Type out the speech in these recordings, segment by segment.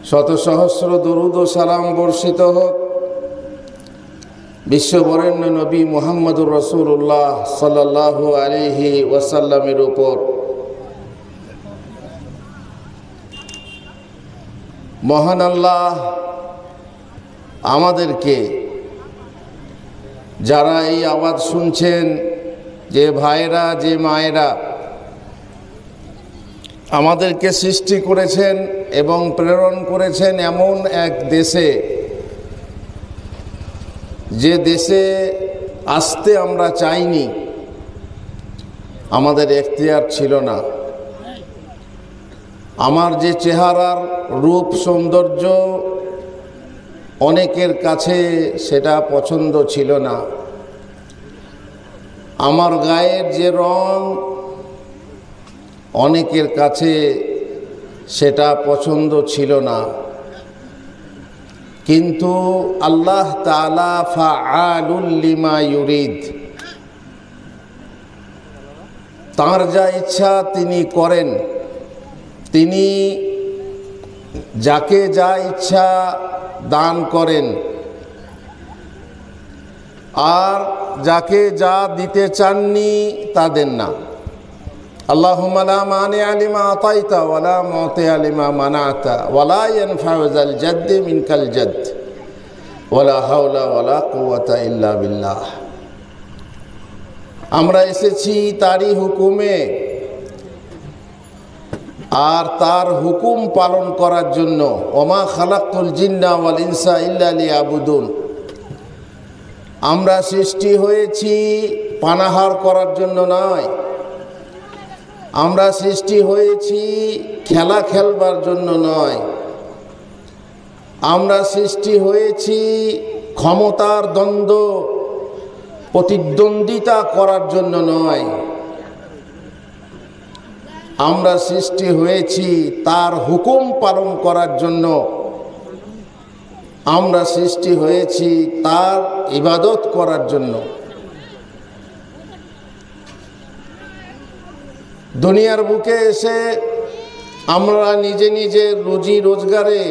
শত সহস্র দরুদ ও সালাম বর্ষিত হোক বিশ্ববরেণ্য নবী মুহাম্মদুর রাসূলুল্লাহ সাল্লাল্লাহু আলাইহি ওয়াসাল্লামের উপর। মহান আল্লাহ আমাদেরকে, যারা এই আওয়াজ শুনছেন, যে ভাইরা যে মায়েরা আমাদেরকে সৃষ্টি করেছেন এবং প্রেরণ করেছেন এমন এক দেশে, যে দেশে আসতে আমরা চাইনি, আমাদের এখতিয়ার ছিল না। আমার যে চেহারার রূপ সৌন্দর্য অনেকের কাছে সেটা পছন্দ ছিল না, আমার গায়ের যে রং অনেকের কাছে সেটা পছন্দ ছিল না, কিন্তু আল্লাহ তাআলা ফাআলুল লিমা ইউরিদ, তাঁর যা ইচ্ছা তিনি করেন। তিনি যাকে যা ইচ্ছা দান করেন, আর যাকে যা দিতে চাননি তা দেন না। আল্লাহুম্মা লা মানিআ লিমা আতাইতা ওয়া লা মুতিআ লিমা মানা'তা ওয়া লা ইয়ানফা'ু যাল জাদ্দি মিনকাল জাদ্দ ওয়া লা হাওলা ওয়া লা কুওয়াতা ইল্লা বিল্লাহ। আমরা এসেছি তারই হুকুমে, আর তার হুকুম পালন করার জন্য। ওমা খালাকতুল জিন্না ওয়াল ইনসা ইল্লা লিয়াবুদুন। আমরা সৃষ্টি হয়েছি পানাহার করার জন্য নয়, আমরা সৃষ্টি হয়েছি খেলা খেলবার জন্য নয়, আমরা সৃষ্টি হয়েছি ক্ষমতার দ্বন্দ্ব প্রতিদ্বন্দ্বিতা করার জন্য নয়, আমরা সৃষ্টি হয়েছি তার হুকুম পালন করার জন্য। আমরা সৃষ্টি হয়েছি তার ইবাদত করার জন্য। দুনিয়ার বুকে এসে আমরা নিজে নিজের রুজি রোজগারে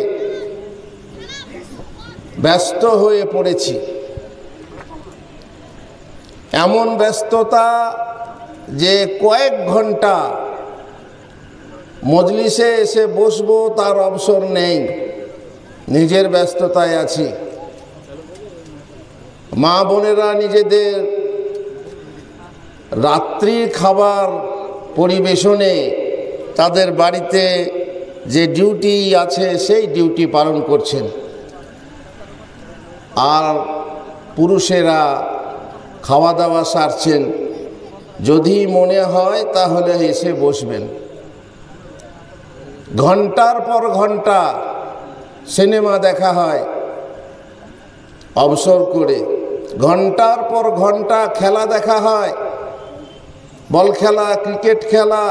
ব্যস্ত হয়ে পড়েছি। এমন ব্যস্ততা যে কয়েক ঘন্টা মজলিসে এসে বসবো তার অবসর নেই, নিজের ব্যস্ততায় আছি। মা বোনেরা নিজেদের রাত্রির খাবার পরিবেশনে তাদের বাড়িতে যে ডিউটি আছে সেই ডিউটি পালন করছেন, আর পুরুষেরা খাওয়া দাওয়া সারছেন। যদি মনে হয় তাহলে এসে বসবেন। ঘন্টার পর ঘন্টা সিনেমা দেখা হয় অবসর করে, ঘন্টার পর ঘন্টা খেলা দেখা হয়, বল খেলা, ক্রিকেট খেলা,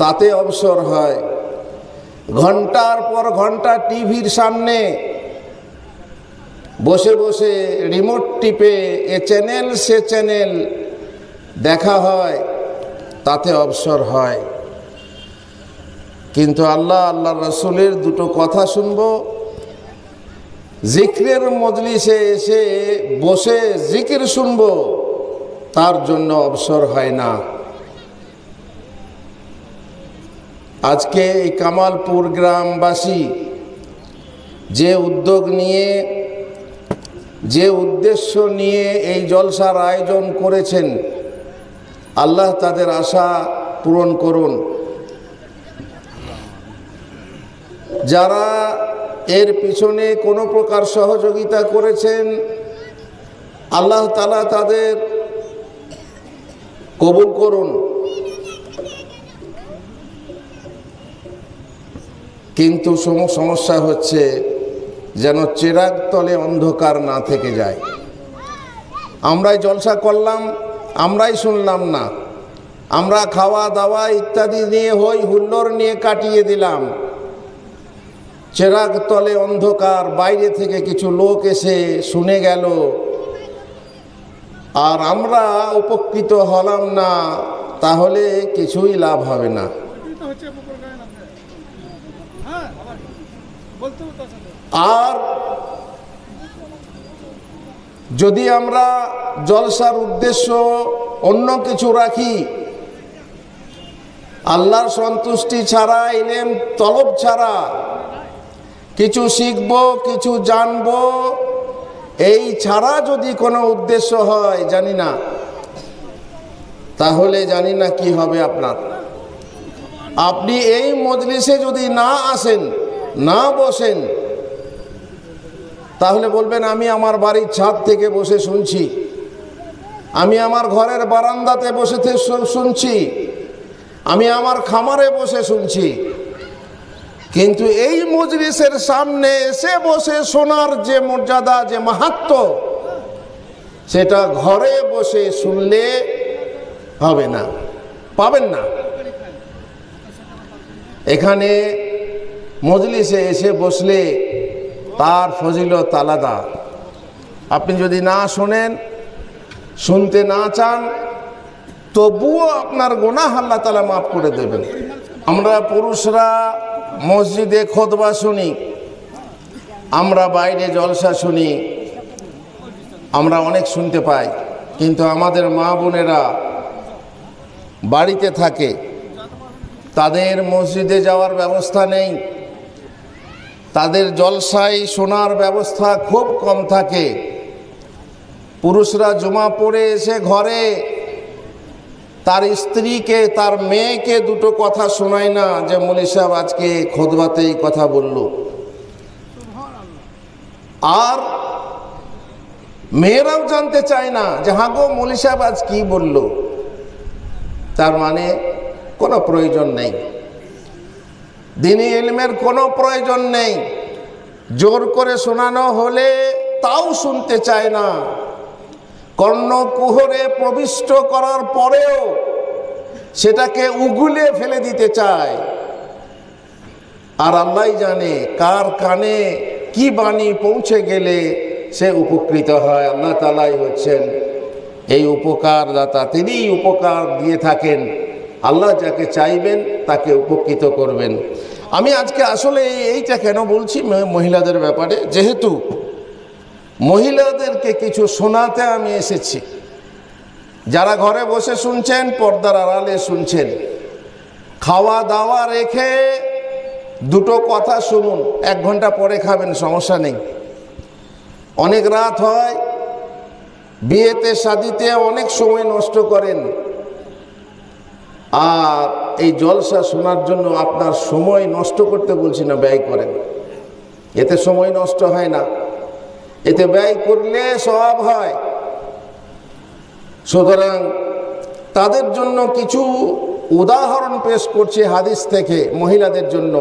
তাতে অবসর হয়। ঘন্টার পর ঘন্টা টিভির সামনে বসে বসে রিমোট টিপে এ চ্যানেল সে চ্যানেল দেখা হয়, তাতে অবসর হয়। কিন্তু আল্লাহ রসুলের দুটো কথা শুনবো, জিক্রের মজলিসে এসে বসে জিকির শুনবো, তার জন্য অবসর হয় না। আজকে এই কামালপুর গ্রামবাসী যে উদ্যোগ নিয়ে, যে উদ্দেশ্য নিয়ে এই জলসার আয়োজন করেছেন, আল্লাহ তাদের আশা পূরণ করুন। যারা এর পিছনে কোনো প্রকার সহযোগিতা করেছেন, আল্লাহ তাআলা তাদের কবুল করুন। কিন্তু সমস্যা হচ্ছে যেন চেরাগ তলে অন্ধকার না থেকে যায়। আমরাই জলসা করলাম, আমরাই শুনলাম না, আমরা খাওয়া দাওয়া ইত্যাদি নিয়ে হই হুল্লোড় নিয়ে কাটিয়ে দিলাম। চেরাগ তলে অন্ধকার, বাইরে থেকে কিছু লোক এসে শুনে গেল, আর আমরা উপকৃত হলাম না, তাহলে কিছুই লাভ হবে না। আর যদি আমরা জলসার উদ্দেশ্য অন্য কিছু রাখি, আল্লাহর সন্তুষ্টি ছাড়া, ইলম তলব ছাড়া, কিছু শিখব, কিছু জানব, এই ছাড়া যদি কোনো উদ্দেশ্য হয় জানি না, তাহলে জানি না কি হবে আপনার। আপনি এই মজলিসে যদি না আসেন, না বসেন, তাহলে বলবেন আমি আমার বাড়ির ছাদ থেকে বসে শুনছি, আমি আমার ঘরের বারান্দাতে বসে শুনছি, আমি আমার খামারে বসে শুনছি। কিন্তু এই মজলিসের সামনে এসে বসে শোনার যে মর্যাদা, যে মাহাত্ম্য, সেটা ঘরে বসে শুনলে হবে না, পাবেন না। এখানে মজলিসে এসে বসলে তার ফজিলত আলাদা। আপনি যদি না শোনেন, শুনতে না চান, তবুও আপনার গুনাহ আল্লাহ তাআলা মাফ করে দেবেন। আমরা পুরুষরা মসজিদে খুতবা শুনি, আমরা বাইরে জলসা শুনি, আমরা অনেক শুনতে পাই, কিন্তু আমাদের মা বোনেরা বাড়িতে থাকে, তাদের মসজিদে যাওয়ার ব্যবস্থা নেই, তাদের জলসায় শোনার ব্যবস্থা খুব কম থাকে। পুরুষরা জুমা পড়ে এসে ঘরে তার স্ত্রীকে, তার মেয়েকে দুটো কথা শোনায় না যে মৌলী সাহেব আজকে খুতবাতে এই কথা বলল। আর মেয়েরাও জানতে চায় না যে হ্যাঁ গো মৌলী সাহেব আজ কি বলল। তার মানে কোনো প্রয়োজন নেই, দ্বীনি ইলমের কোনো প্রয়োজন নেই। জোর করে শোনানো হলে তাও শুনতে চায় না, কর্ণকুহরে প্রবিষ্ট করার পরেও সেটাকে উগুলে ফেলে দিতে চায়। আর আল্লাহই জানে কার কানে কি বাণী পৌঁছে গেলে সে উপকৃত হয়। আল্লাহ তাআলাই হচ্ছেন এই উপকার দাতা, তিনিই উপকার দিয়ে থাকেন। আল্লাহ যাকে চাইবেন তাকে উপকৃত করবেন। আমি আজকে আসলে এইটা কেন বলছি মহিলাদের ব্যাপারে, যেহেতু মহিলাদেরকে কিছু শোনাতে আমি এসেছি। যারা ঘরে বসে শুনছেন, পর্দার আড়ালে শুনছেন, খাওয়া দাওয়া রেখে দুটো কথা শুনুন। 1 ঘন্টা পরে খাবেন, সমস্যা নেই। অনেক রাত হয়, বিয়েতে শাদিতে অনেক সময় নষ্ট করেন, আর এই জলসা শোনার জন্য আপনার সময় নষ্ট করতে বলছি না, ব্যয় করেন। এতে সময় নষ্ট হয় না, এতে ব্যয় করলে সওয়াব হয়। সুতরাং তাদের জন্য কিছু উদাহরণ পেশ করছি হাদিস থেকে, মহিলাদের জন্য,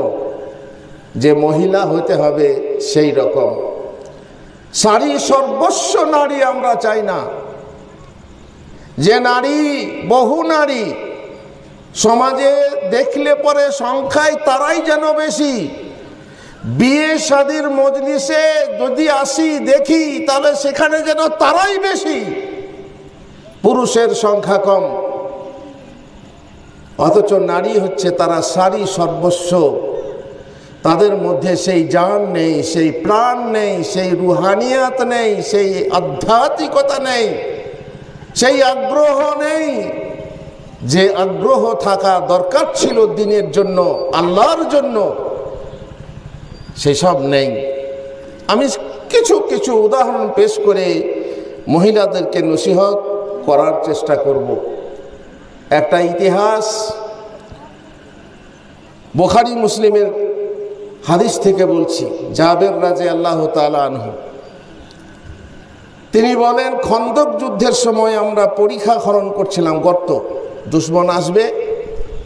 যে মহিলা হতে হবে সেই রকম। সারি সর্বস্ব নারী আমরা চাই না, যে নারী, বহু নারী সমাজে দেখলে পরে সংখ্যায় তারাই যেন বেশি। বিয়ে শাদীর মজলিসে যদি আসি দেখি, তাহলে সেখানে যেন তারাই বেশি, পুরুষের সংখ্যা কম। অথচ নারী হচ্ছে তারা সারি সর্বস্ব। তাদের মধ্যে সেই জান নেই, সেই প্রাণ নেই, সেই রুহানিয়াত নেই, সেই আধ্যাত্মিকতা নেই, সেই আগ্রহ নেই যে আগ্রহ থাকা দরকার ছিল দ্বীনের জন্য, আল্লাহর জন্য, সেসব নেই। আমি কিছু কিছু উদাহরণ পেশ করে মহিলাদেরকে নসিহত করার চেষ্টা করব। একটা ইতিহাস বুখারী মুসলিমের হাদিস থেকে বলছি। জাবের রাদিয়াল্লাহু তাআলা আনহু তিনি বলেন, খন্দক যুদ্ধের সময় আমরা পরিখা খনন করছিলাম, গর্ত, দুশমন আসবে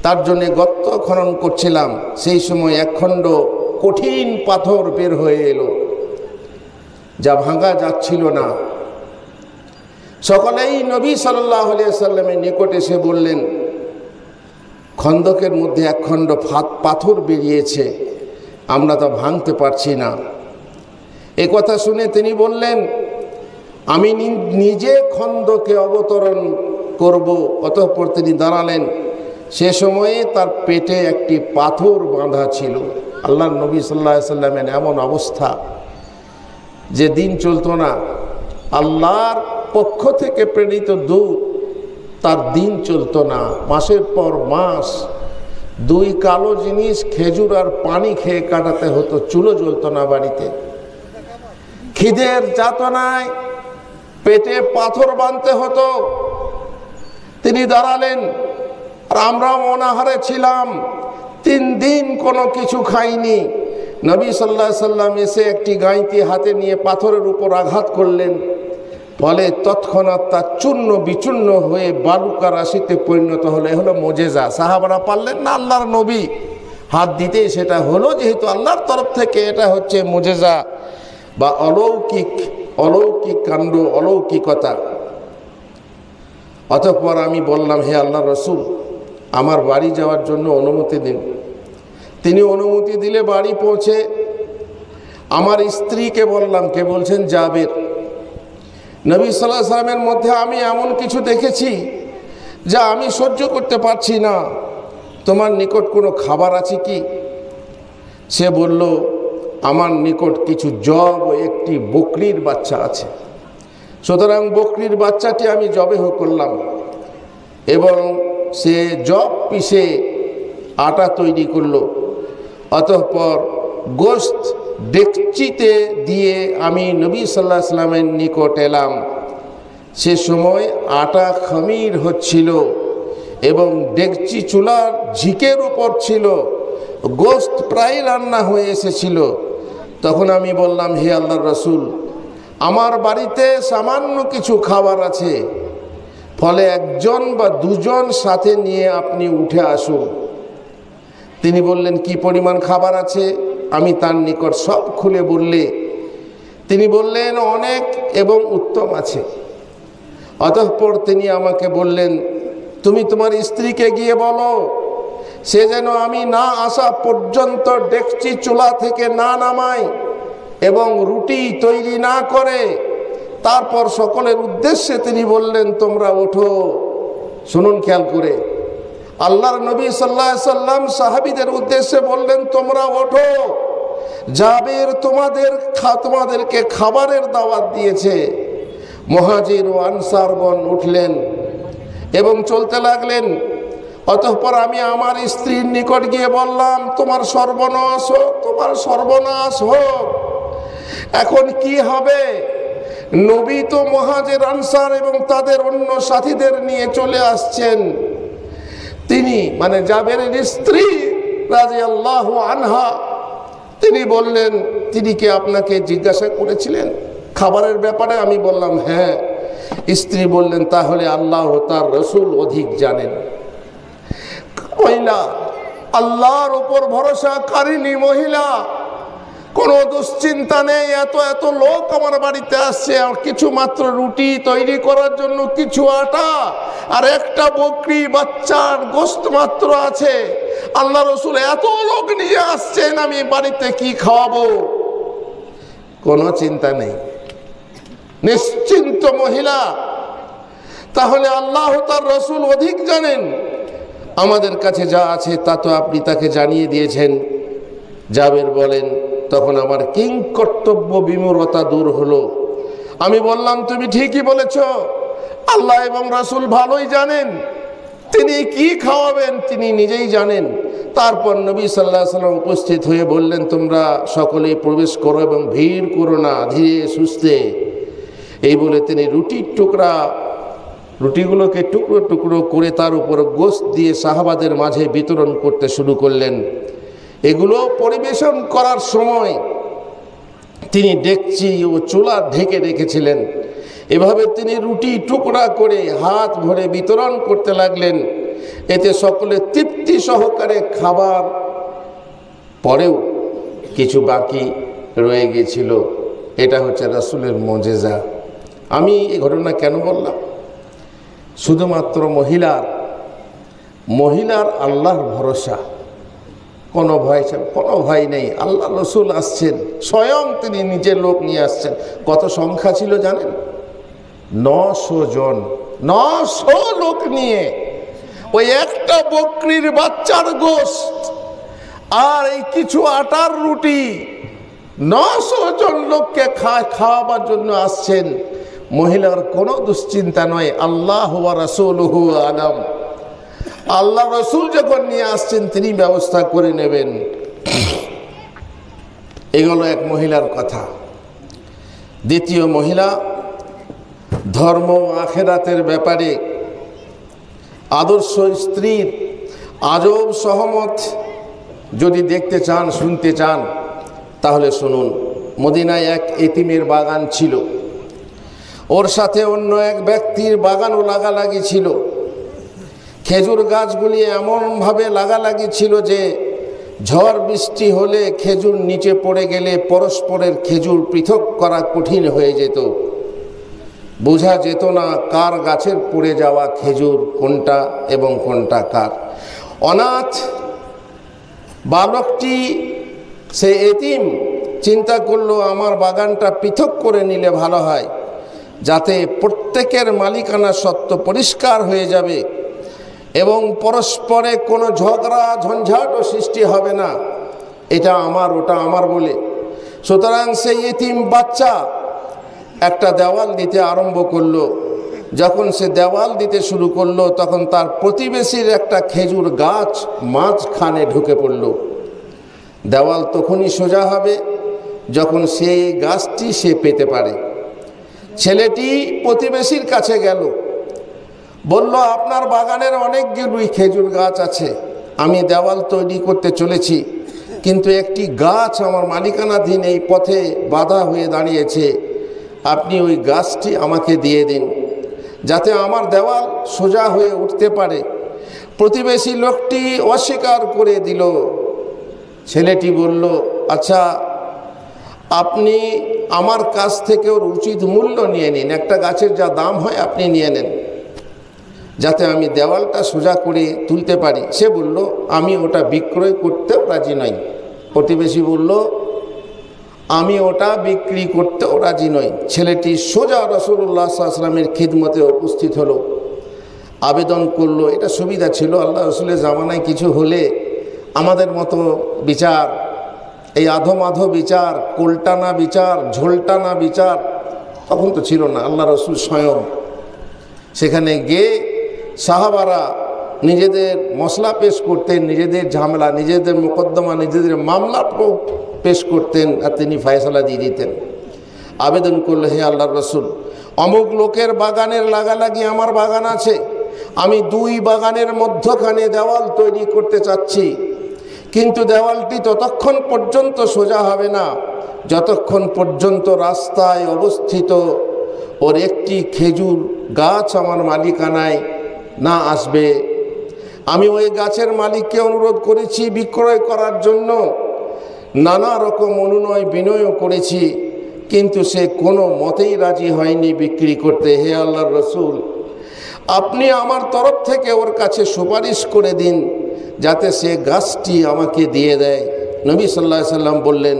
তার জন্য গর্ত খনন করছিলাম। সেই সময় একখণ্ড কঠিন পাথর বের হয়ে এলো, যা ভাঙা যাচ্ছিল না। সকলেই নবী সাল্লাল্লাহু আলাইহি ওয়াসাল্লামের নিকট এসে বললেন, খন্দকের মধ্যে একখণ্ড পাথর বেরিয়েছে, আমরা তা ভাঙতে পারছি না। এ কথা শুনে তিনি বললেন, আমি নিজে খন্দকে অবতরণ করব। অতঃপর তিনি দাঁড়ালেন, সে সময়ে তার পেটে একটি পাথর বাঁধা ছিল। আল্লাহর নবী সাল্লাল্লাহু আলাইহি সাল্লামের এমন অবস্থা যে দিন চলতো না। আল্লাহর পক্ষ থেকে প্রেরিত দূত, তার দিন চলতো না। মাসের পর মাস দুই কালো জিনিস খেজুর আর পানি খেয়ে কাটাতে হতো, চুলো জ্বলতো না বাড়িতে। খিদের যাতনায় পেটে পাথর বাঁধতে হতো। তিনি দাঁড়ালেন, আর আমরাও অনাহারে ছিলাম। 3 দিন কোনো কিছু খাইনি। নবী সাল্লাল্লাহু আলাইহি সাল্লাম এসে একটি গাঁইতি হাতে নিয়ে পাথরের উপর আঘাত করলেন, ফলে তৎক্ষণাৎ তা চূর্ণ বিচূর্ণ হয়ে বালুকা রাশিতে পরিণত হলো। এ হলো মোজেজা। সাহাবারা পারলেন না, আল্লাহর নবী হাত দিতেই সেটা হলো। যেহেতু আল্লাহর তরফ থেকে এটা হচ্ছে মোজেজা বা অলৌকিক কাণ্ড, অলৌকিকতা। অতঃপর আমি বললাম, হে আল্লাহর রাসূল, আমার বাড়ি যাওয়ার জন্য অনুমতি দিন। তিনি অনুমতি দিলে বাড়ি পৌঁছে আমার স্ত্রীকে বললাম, কে বলছেন? জাবের। নবী সাল্লাল্লাহু আলাইহি সাল্লামের মধ্যে আমি এমন কিছু দেখেছি যা আমি সহ্য করতে পারছি না, তোমার নিকট কোনো খাবার আছে কি? সে বলল, আমার নিকট কিছু জব ও একটি বকরির বাচ্চা আছে। সুতরাং বকরির বাচ্চাটি আমি জবেহ করলাম এবং সে জব পিষে আটা তৈরি করলো। অতঃপর গোশত ডেকচিতে দিয়ে আমি নবী সাল্লাল্লাহু আলাইহি সাল্লামের নিকট এলাম। সে সময় আটা খামির হচ্ছিল এবং ডেকচি চুলার ঝিকের উপর ছিল, গোশত প্রায় রান্না হয়ে এসেছিল। তখন আমি বললাম, হে আল্লাহর রাসূল, আমার বাড়িতে সামান্য কিছু খাবার আছে, ফলে 1জন বা 2জন সাথে নিয়ে আপনি উঠে আসুন। তিনি বললেন, কি পরিমাণ খাবার আছে? আমি তার নিকট সব খুলে বললে তিনি বললেন, অনেক এবং উত্তম আছে। অতঃপর তিনি আমাকে বললেন, তুমি তোমার স্ত্রীকে গিয়ে বলো সে যেন আমি না আসা পর্যন্ত ডেকচি চুলা থেকে না নামায় এবং রুটি তৈরি না করে। তারপর সকলের উদ্দেশ্যে তিনি বললেন, তোমরা ওঠো। শুনুন খেয়াল করে, আল্লাহর নবী সাল্লাল্লাহু আলাইহি সাল্লাম সাহাবীদের উদ্দেশ্যে বললেন, তোমরা ওঠো, জাবের তোমাদেরকে খাবারের দাওয়াত দিয়েছে। মুহাজির ও আনসারগণ উঠলেন এবং চলতে লাগলেন। অতঃপর আমি আমার স্ত্রীর নিকট গিয়ে বললাম, তোমার সর্বনাশ হোক, তোমার সর্বনাশ হোক। এখন কি হবে? নবী তো মুহাজির আনসার এবং তাদের অন্য সাথীদের নিয়ে চলে আসছেন। তিনি মানে জাবেরের স্ত্রী রাদিয়াল্লাহু আনহা, তিনি বললেন, তিনি কি আপনাকে জিজ্ঞাসা করেছিলেন খাবারের ব্যাপারে? আমি বললাম, হ্যাঁ। স্ত্রী বললেন, তাহলে আল্লাহ ও তার রাসূল অধিক জানেন। মহিলা, আল্লাহর উপর ভরসাকারিণী মহিলা, কোনো দুশ্চিন্তা নেই। এত লোক আমার বাড়িতে আসছে, আর কিছু মাত্র রুটি তৈরি করার জন্য কিছু আটা আর একটা বকরি বাচ্চার গোশত মাত্র আছে। আল্লাহ রাসূল এত লোক নিয়ে আসছেন, আমি বাড়িতে কি খাওয়াবো? কোনো চিন্তা নেই, নিশ্চিন্ত মহিলা। তাহলে আল্লাহ তার রাসূল অধিক জানেন। আমাদের কাছে যা আছে তা তো আপনি তাকে জানিয়ে দিয়েছেন। জাবের বলেন, তখন আমার কিং কর্তব্য বিমূঢ়তা দূর হলো। আমি বললাম, তুমি ঠিকই বলেছ, আল্লাহ এবং রাসূল ভালোই জানেন তিনি কি খাওয়াবেন, তিনি নিজেই জানেন। তারপর নবী সাল্লাল্লাহু আলাইহি সাল্লাম উপস্থিত হয়ে বললেন, তোমরা সকলেই প্রবেশ করো এবং ভিড় করো না, ধীরে সুস্থে। এই বলে তিনি রুটিগুলোকে টুকরো টুকরো করে তার উপর গোশত দিয়ে সাহাবাদের মাঝে বিতরণ করতে শুরু করলেন। এগুলো পরিবেশন করার সময় তিনি ডেকচি ও চুলা ঢেকে রেখেছিলেন। এভাবে তিনি রুটি টুকরা করে হাত ভরে বিতরণ করতে লাগলেন। এতে সকলে তৃপ্তি সহকারে খাবার পরেও কিছু বাকি রয়ে গিয়েছিল। এটা হচ্ছে রাসূলের মুজিজা। আমি এই ঘটনা কেন বললাম? শুধুমাত্র মহিলার আল্লাহর ভরসা, কোনো ভয় নেই। আল্লাহ রাসূল আসছেন, স্বয়ং তিনি নিজের লোক নিয়ে আসছেন। কত সংখ্যা ছিল জানেন? 900 জন, 900 লোক নিয়ে ওই একটা বকরির বাচ্চার গোশত আর এই কিছু আটার রুটি 900 জন লোককে খাওয়াবার জন্য আসছেন। মহিলার কোনো দুশ্চিন্তা নয়, আল্লাহ ওয়া রাসূলুহু আলাম, আল্লাহ রসুল যখন নিয়ে আসছেন তিনি ব্যবস্থা করে নেবেন। এগুলো এক মহিলার কথা। দ্বিতীয় মহিলা, ধর্ম আখেরাতের ব্যাপারে আদর্শ স্ত্রীর আজব সহমত যদি দেখতে চান, শুনতে চান, তাহলে শুনুন। মদিনায় এক এতিমের বাগান ছিল, ওর সাথে অন্য এক ব্যক্তির বাগানও লাগালাগি ছিল। খেজুর গাছগুলি এমনভাবে লাগালাগি ছিল যে ঝড় বৃষ্টি হলে খেজুর নিচে পড়ে গেলে পরস্পরের খেজুর পৃথক করা কঠিন হয়ে যেত। বোঝা যেত না কার গাছের পড়ে যাওয়া খেজুর কোনটা এবং কোনটা কার। অনাথ বালকটি, সে এতিম, চিন্তা করলো আমার বাগানটা পৃথক করে নিলে ভালো হয়, যাতে প্রত্যেকের মালিকানা সত্ত্ব পরিষ্কার হয়ে যাবে এবং পরস্পরে কোনো ঝগড়া ঝঞ্ঝাটও সৃষ্টি হবে না, এটা আমার ওটা আমার বলে। সুতরাং সেই এতিম বাচ্চা একটা দেওয়াল দিতে আরম্ভ করলো। যখন সে দেওয়াল দিতে শুরু করলো তখন তার প্রতিবেশীর একটা খেজুর গাছ মাঝখানে ঢুকে পড়ল। দেওয়াল তখনই সোজা হবে যখন সেই গাছটি সে পেতে পারে। ছেলেটি প্রতিবেশীর কাছে গেল, বলল, আপনার বাগানের অনেকগুলি খেজুর গাছ আছে, আমি দেওয়াল তৈরি করতে চলেছি, কিন্তু একটি গাছ আমার মালিকানাধীন এই পথে বাধা হয়ে দাঁড়িয়েছে, আপনি ওই গাছটি আমাকে দিয়ে দিন যাতে আমার দেওয়াল সোজা হয়ে উঠতে পারে। প্রতিবেশী লোকটি অস্বীকার করে দিল। ছেলেটি বলল, আচ্ছা আপনি আমার কাছ থেকে ওর উচিত মূল্য নিয়ে নিন, একটা গাছের যা দাম হয় আপনি নিয়ে নেন, যাতে আমি দেওয়ালটা সোজা করে তুলতে পারি। সে বলল, আমি ওটা বিক্রয় করতেও রাজি নই। প্রতিবেশী বলল, আমি ওটা বিক্রি করতেও রাজি নই। ছেলেটি সোজা রাসূলুল্লাহ সাল্লাল্লাহু আলাইহি ওয়াসাল্লামের খিদমতে উপস্থিত হলো, আবেদন করলো। এটা সুবিধা ছিল, আল্লাহ রসুলের জামানায় কিছু হলে আমাদের মতো বিচার, এই আধো বিচার, কোলটানা বিচার, ঝোলটানা বিচার তখন তো ছিল না। আল্লাহ রসুল স্বয়ং সেখানে গিয়ে সাহাবারা নিজেদের মশলা পেশ করতেন, নিজেদের ঝামেলা, নিজেদের মোকদ্দমা, নিজেদের মামলা পেশ করতেন, আর তিনি ফয়সালা দিয়ে দিতেন। আবেদন করলে, হে আল্লাহর রসুল, অমুক লোকের বাগানের লাগালাগি আমার বাগান আছে, আমি দুই বাগানের মধ্যখানে দেওয়াল তৈরি করতে চাচ্ছি, কিন্তু দেওয়ালটি ততক্ষণ পর্যন্ত সোজা হবে না যতক্ষণ পর্যন্ত রাস্তায় অবস্থিত ওর একটি খেজুর গাছ আমার মালিকানায় না আসবে। আমি ওই গাছের মালিককে অনুরোধ করেছি বিক্রয় করার জন্য, নানা রকম অনুনয় বিনয়ও করেছি, কিন্তু সে কোনো মতেই রাজি হয়নি বিক্রি করতে। হে আল্লাহর রসুল, আপনি আমার তরফ থেকে ওর কাছে সুপারিশ করে দিন যাতে সে গাছটি আমাকে দিয়ে দেয়। নবী সাল্লাল্লাহু আলাইহি সাল্লাম বললেন,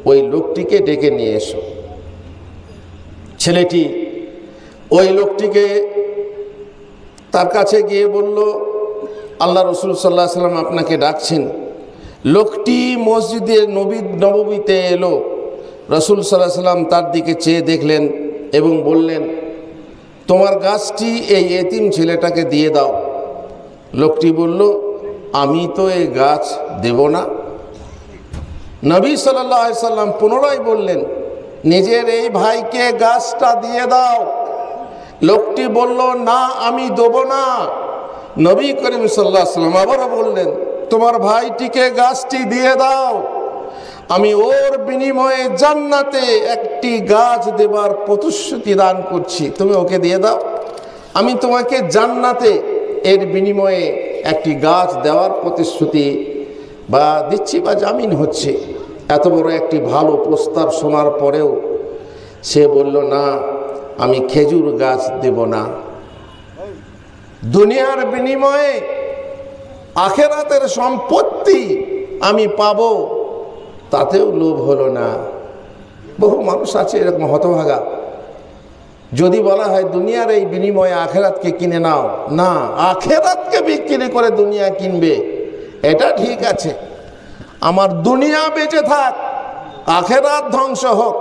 ওই লোকটিকে ডেকে নিয়ে এসো। ছেলেটি ওই লোকটিকে তার কাছে গিয়ে বলল, আল্লাহ রসুল সাল্লাল্লাহু আলাইহি সাল্লাম আপনাকে ডাকছেন। লোকটি মসজিদের নববীতে এলো। রসুল সাল্লাল্লাহু আলাইহি সাল্লাম তার দিকে চেয়ে দেখলেন এবং বললেন, তোমার গাছটি এই এতিম ছেলেটাকে দিয়ে দাও। লোকটি বলল, আমি তো এই গাছ দেব না। নবী সাল্লাল্লাহু আলাইহি সাল্লাম পুনরায় বললেন, নিজের এই ভাইকে গাছটা দিয়ে দাও। লোকটি বলল, না আমি দেব না। নবী করিম সাল্লাল্লাহু আলাইহি সাল্লাম আবারও বললেন, তোমার ভাইটিকে গাছটি দিয়ে দাও, আমি ওর বিনিময়ে জান্নাতে একটি গাছ দেবার প্রতিশ্রুতি দান করছি, তুমি ওকে দিয়ে দাও, আমি তোমাকে জান্নাতে এর বিনিময়ে একটি গাছ দেওয়ার প্রতিশ্রুতি বা দিচ্ছি বা জামিন হচ্ছে। এত বড় একটি ভালো প্রস্তাব শোনার পরেও সে বলল, না আমি খেজুর গাছ দেব না। দুনিয়ার বিনিময়ে আখেরাতের সম্পত্তি আমি পাবো, তাতেও লোভ হলো না। বহু মানুষ আছে এরকম হতভাগা, যদি বলা হয় দুনিয়ার এই বিনিময়ে আখেরাতকে কিনে নাও, না, আখেরাতকে বিক্রি করে দুনিয়া কিনবে এটা ঠিক আছে। আমার দুনিয়া বেঁচে থাক, আখেরাত ধ্বংস হোক।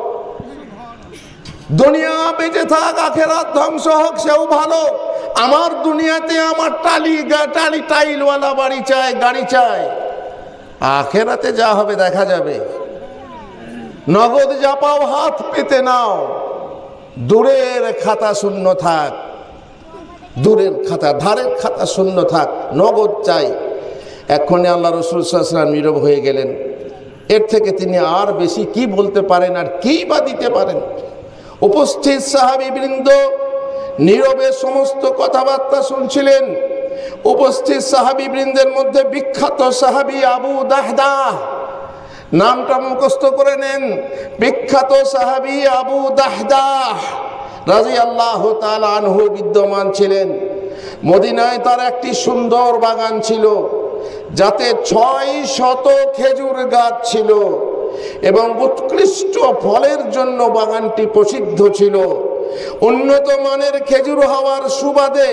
দুনিয়া বেঁচে থাক, আখেরাত ধ্বংস হোক, সেও ভালো। আমার দুনিয়াতে আমার টাইলওয়ালা বাড়ি চাই, গাড়ি চাই। আখেরাতে যা হবে দেখা যাবে। নগদ যা পাও হাত পেতে নাও, দূরের খাতা শূন্য থাক, দূরের খাতা, ধারের খাতা শূন্য থাক, নগদ চাই। এক্ষণে আল্লাহ রাসূল সাল্লাল্লাহু আলাইহি ওয়াসাল্লাম নীরব হয়ে গেলেন। এর থেকে তিনি আর বেশি কি বলতে পারেন, আর কি বা দিতে পারেন? উপস্থিত সাহাবীবৃন্দ নীরবে সমস্ত কথাবার্তা শুনছিলেন। উপস্থিত সাহাবীবৃন্দের মধ্যে বিখ্যাত সাহাবী আবু দাহদাহ, নামটা মুখস্থ করে নেন। বিখ্যাত সাহাবী আবু দাহদাহ রাদিয়াল্লাহু তাআলা আনহু বিদ্যমান ছিলেন। মদিনায় তার একটি সুন্দর বাগান ছিল, যাতে 600 খেজুর গাছ ছিল এবং উৎকৃষ্ট ফলের জন্য বাগানটি প্রসিদ্ধ ছিল। উন্নত মানের খেজুর হওয়ার সুবাদে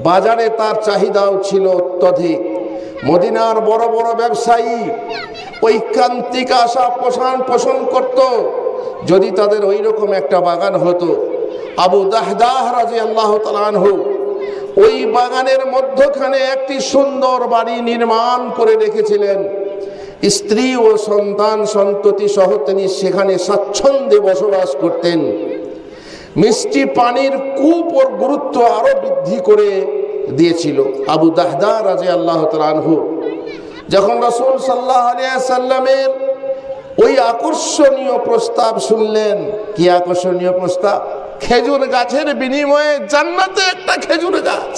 বাজারে তার চাহিদাও ছিল অত্যধিক। মদিনার বড় বড় ব্যবসায়ী ঐকান্তিক আশা পোষণ করত, যদি তাদের ওই রকম একটা বাগান হতো। আবু দাহদাহ রাদিয়াল্লাহু তাআলা আনহু ওই বাগানের মধ্যখানে একটি সুন্দর বাড়ি নির্মাণ করে রেখেছিলেন। স্ত্রী ও সন্তান সন্ততি সহ তিনি সেখানে স্বাচ্ছন্দ্যে বসবাস করতেন। মিষ্টি পানির কূপ ওর গুরুত্ব আরো বৃদ্ধি করে দিয়েছিল। আবু দাহদাহ রাদিয়াল্লাহু তাআলা আনহু যখন রাসূল সাল্লাল্লাহু আলাইহি ওয়াসাল্লামের ওই আকর্ষণীয় প্রস্তাব শুনলেন, কি আকর্ষণীয় প্রস্তাব? খেজুর গাছের বিনিময়ে জান্নাতে একটা খেজুর গাছ,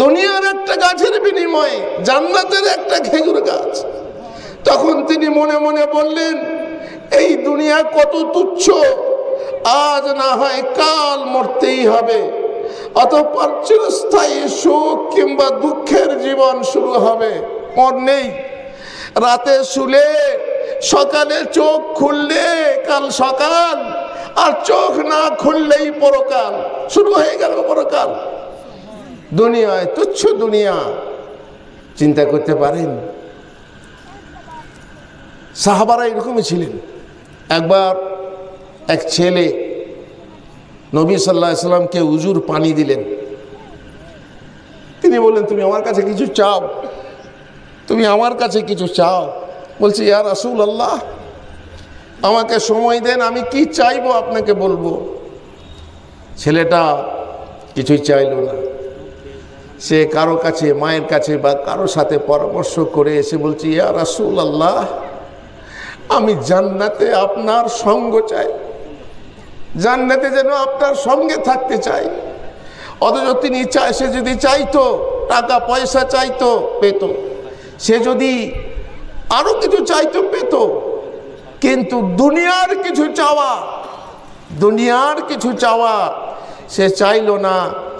দুনিয়ার একটা গাছের বিনিময়ে জান্নাতের একটা খেজুর গাছ। তখন তিনি মনে মনে বললেন, এই দুনিয়া কত তুচ্ছ, আজ না হয় কাল মরতেই হবে, অতঃপর চিরস্থায়ী সুখ কিংবা দুঃখের জীবন শুরু হবে। মর নেই, রাতে শুলে সকালে চোখ খুললে কাল সকাল, আর চোখ না খুললেই পরকাল, শুরু হয়ে গেল পরকাল। দুনিয়ায় তুচ্ছ দুনিয়া, চিন্তা করতে পারেন? সাহাবারা এরকমই ছিলেন। একবার এক ছেলে নবী সাল্লাল্লাহু আলাইহি সাল্লামকে উজুর পানি দিলেন। তিনি বললেন, তুমি আমার কাছে কিছু চাও, তুমি আমার কাছে কিছু চাও। বলছি, ইয়া রাসূলুল্লাহ, আমাকে সময় দেন, আমি কি চাইবো আপনাকে বলবো। ছেলেটা কিছুই চাইলো না। সে কারো কাছে, মায়ের কাছে বা কারো সাথে পরামর্শ করে এসে বলছি, ইয়া রাসূলুল্লাহ, আমি জান্নাতে আপনার সঙ্গ চাই, জান্নাতে যেন আপনার সঙ্গে থাকতে চাই। অথচ তিনি সে যদি চাইতো, টাকা পয়সা চাইতো, পেত। সে যদি আরো কিছু চাইতো, পেত। কিন্তু দুনিয়ার কিছু চাওয়া সে চাইলো না।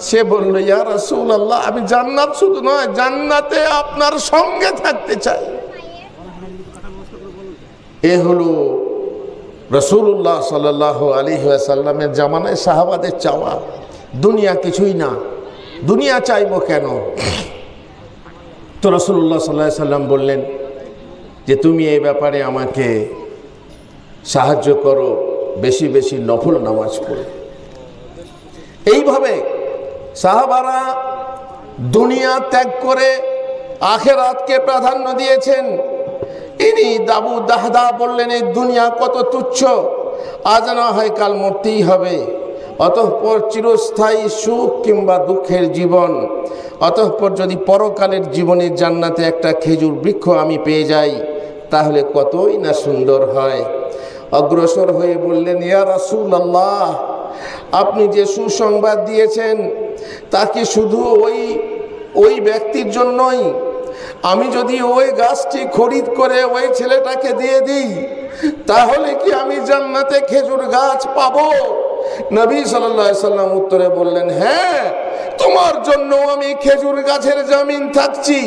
সে বলল, ইয়া রাসূলুল্লাহ, আমি জান্নাত শুধু নয়, জান্নাতে আপনার সঙ্গে থাকতে চাই। এ হলো রাসূলুল্লাহ সাল্লাল্লাহু আলাইহি ওয়াসাল্লামের জামানায় সাহাবাদের চাওয়া। দুনিয়া কিছুই না, দুনিয়া চাইবো কেন? তো রাসূলুল্লাহ সাল্লাল্লাহু আলাইহি ওয়াসাল্লাম বললেন যে, তুমি এই ব্যাপারে আমাকে সাহায্য করো, বেশি বেশি নফল নামাজ পড়ো। এইভাবে সাহাবারা দুনিয়া ত্যাগ করে আখিরাতকে প্রাধান্য দিয়েছেন। ইনি আবু দাহদাহ বললেন, এই দুনিয়া কত তুচ্ছ, আজ না হয় কাল মরতেই হবে, অতঃপর চিরস্থায়ী সুখ কিংবা দুঃখের জীবন, অতঃপর যদি পরকালের জীবনে জান্নাতে একটা খেজুর বৃক্ষ আমি পেয়ে যাই, তাহলে কতই না সুন্দর হয়। অগ্রসর হয়ে বললেন, ইয়া রাসূলুল্লাহ, আপনি যে সুসংবাদ দিয়েছেন তা কি শুধু ওই ব্যক্তির জন্যই? আমি যদি ওই গাছটি খরিদ করে ওই ছেলেটাকে দিয়ে দিই, তাহলে কি আমি জান্নাতে খেজুর গাছ পাবো? নবী সাল্লাল্লাহু আলাইহি সাল্লাম উত্তরে বললেন, হ্যাঁ, তোমার জন্য আমি খেজুর গাছের জামিন থাকছি।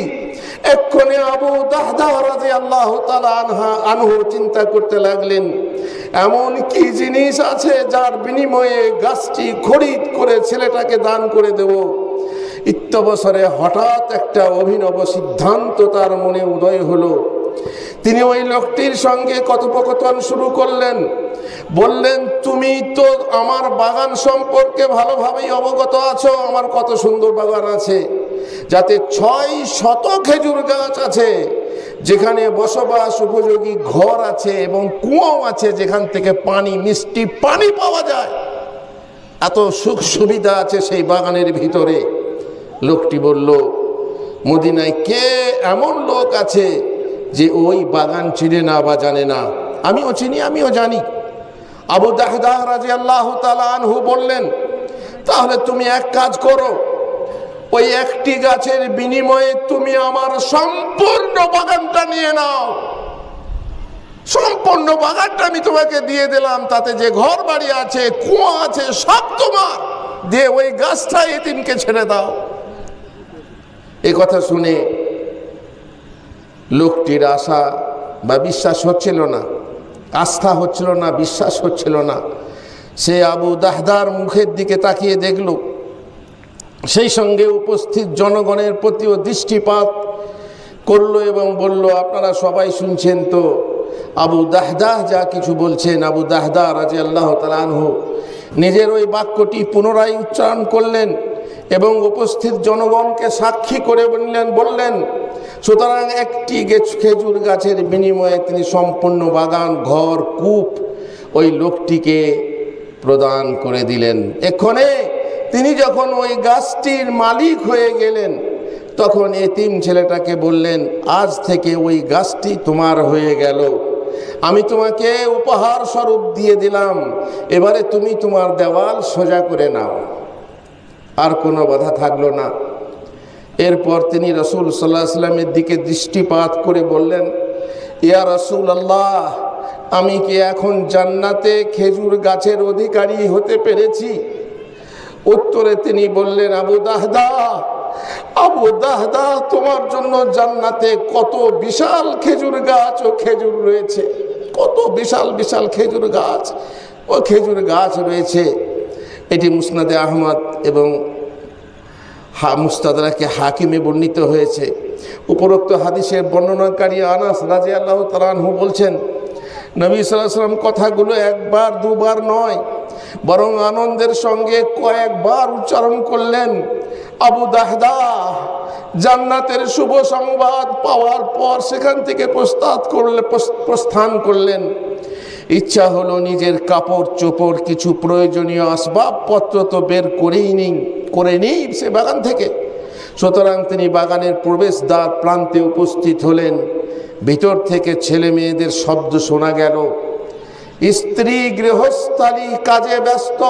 এক্ষণে আবু দাহদাহ রাদিয়াল্লাহু তাআলা আনহু চিন্তা করতে লাগলেন, এমন কি জিনিস আছে যার বিনিময়ে গাছটি খরিদ করে ছেলেটাকে দান করে দেব। ইত্যবসরে হঠাৎ একটা অভিনব সিদ্ধান্ত তার মনে উদয় হলো। তিনি ওই লোকটির সঙ্গে কথোপকথন শুরু করলেন। বললেন, তুমি তো আমার বাগান সম্পর্কে ভালোভাবেই অবগত আছো। আমার কত সুন্দর বাগান আছে, যাতে 600 খেজুর গাছ আছে, যেখানে বসবাস উপযোগী ঘর আছে এবং কুয়ো আছে, যেখান থেকে পানি, মিষ্টি পানি পাওয়া যায়। এত সুখ সুবিধা আছে সেই বাগানের ভিতরে। লোকটি বলল, মদিনায় কে এমন লোক আছে যে ওই বাগান চিনে না বা জানে না? আমিও চিনি, আমিও জানি। আবু দাহদাহ রাদিয়াল্লাহু তাআলা আনহু বললেন, তাহলে তুমি এক কাজ করো, ওই একটি গাছের বিনিময়ে তুমি আমার সম্পূর্ণ বাগানটা নিয়ে নাও। সম্পূর্ণ বাগানটা আমি তোমাকে দিয়ে দিলাম, তাতে যে ঘর বাড়ি আছে, কুয়া আছে, সব তোমার। দিয়ে ওই গাছটা এতিমকে ছেড়ে দাও। এ কথা শুনে লোকটির আশা বা বিশ্বাস হচ্ছিল না, আস্থা হচ্ছিল না, বিশ্বাস হচ্ছিল না। সে আবু দাহদার মুখের দিকে তাকিয়ে দেখল, সেই সঙ্গে উপস্থিত জনগণের প্রতিও দৃষ্টিপাত করলো এবং বলল, আপনারা সবাই শুনছেন তো আবু দাহদাহ যা কিছু বলছেন। আবু দাহদাহ রাদিয়াল্লাহু তাআলা আনহু নিজের ওই বাক্যটি পুনরায় উচ্চারণ করলেন এবং উপস্থিত জনগণকে সাক্ষী করে বললেন, সুতরাং একটি খেজুর গাছের বিনিময়ে তিনি সম্পূর্ণ বাগান, ঘর, কূপ ওই লোকটিকে প্রদান করে দিলেন। এক্ষণে তিনি যখন ওই গাছটির মালিক হয়ে গেলেন, তখন এতিম ছেলেটাকে বললেন, আজ থেকে ওই গাছটি তোমার হয়ে গেল, আমি তোমাকে উপহার স্বরূপ দিয়ে দিলাম, এবারে তুমি তোমার দেওয়াল সোজা করে নাও। আর কোনো বাধা থাকলো না। এরপর তিনি রাসূল সাল্লাল্লাহু আলাইহি ওয়াসাল্লামের দিকে দৃষ্টিপাত করে বললেন, ইয়া রাসূলুল্লাহ, আমি কি এখন জান্নাতে খেজুর গাছের অধিকারী হতে পেরেছি? উত্তরে তিনি বললেন, আবু দাহদাহ, তোমার জন্য জান্নাতে কত বিশাল খেজুর গাছ ও খেজুর রয়েছে, কত বিশাল বিশাল খেজুর গাছ ও খেজুর গাছ রয়েছে। এটি মুসনাদে আহমদ এবং মুস্তাদরাকে হাকিমে বর্ণিত হয়েছে। উপরোক্ত হাদিসের বর্ণনাকারী আনাস রাদিয়াল্লাহু তাআলা আনহু বলছেন, নবী সাল্লাল্লাহু আলাইহি ওয়াসাল্লাম কথাগুলো একবার দুবার নয়, বরং আনন্দের সঙ্গে কয়েকবার উচ্চারণ করলেন। আবু দাহদাহ জান্নাতের শুভ সংবাদ পাওয়ার পর সেখান থেকে প্রস্থান করলেন। ইচ্ছা হলো নিজের কাপড় চোপড়, কিছু প্রয়োজনীয় আসবাবপত্র তো বের করে নিই সে বাগান থেকে। সুতরাং তিনি বাগানের প্রবেশদ্বার প্রান্তে উপস্থিত হলেন। ভিতর থেকে ছেলে মেয়েদের শব্দ শোনা গেল। স্ত্রী গৃহস্থালী কাজে ব্যস্ত।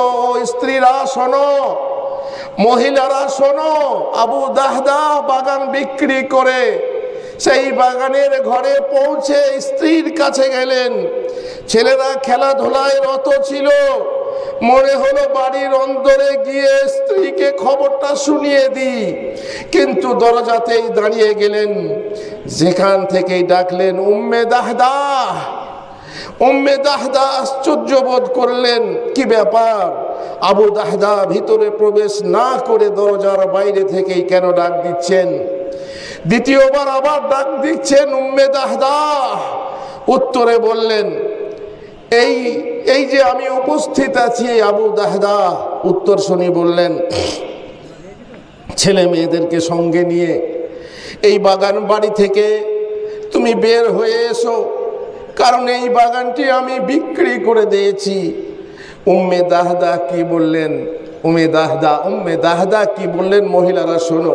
স্ত্রীরা শোনো, মহিলারা শোনো, আবু দাহদাহ বাগান বিক্রি করে সেই বাগানের ঘরে পৌঁছে স্ত্রীর কাছে গেলেন। ছেলেরা খেলাধুলায় রত ছিল। মনে হলো বাড়ির অন্দরে গিয়ে স্ত্রীকে খবরটা শুনিয়ে দিই, কিন্তু দরজাতেই দাঁড়িয়ে গেলেন। যেখান থেকেই ডাকলেন উম্মে দাহদাহ। উম্মে দাহদাহ আশ্চর্য বোধ করলেন, কি ব্যাপার? আবু দাহদাহ ভিতরে প্রবেশ না করে দরজার বাইরে থেকেই কেন ডাক দিচ্ছেন? দ্বিতীয়বার আবার ডাক দিচ্ছেন, উম্মে দাহদাহ। উত্তরে বললেন, এই যে আমি উপস্থিত আছি আবু দাহদাহ। উত্তর শুনি বললেন, ছেলে মেয়েদেরকে সঙ্গে নিয়ে এই বাগান বাড়ি থেকে তুমি বের হয়ে এসো, কারণ এই বাগানটি আমি বিক্রি করে দিয়েছি। উম্মে দাহদাহ কি বললেন? উম্মে দাহদাহ কি বললেন? মহিলারা শোনো,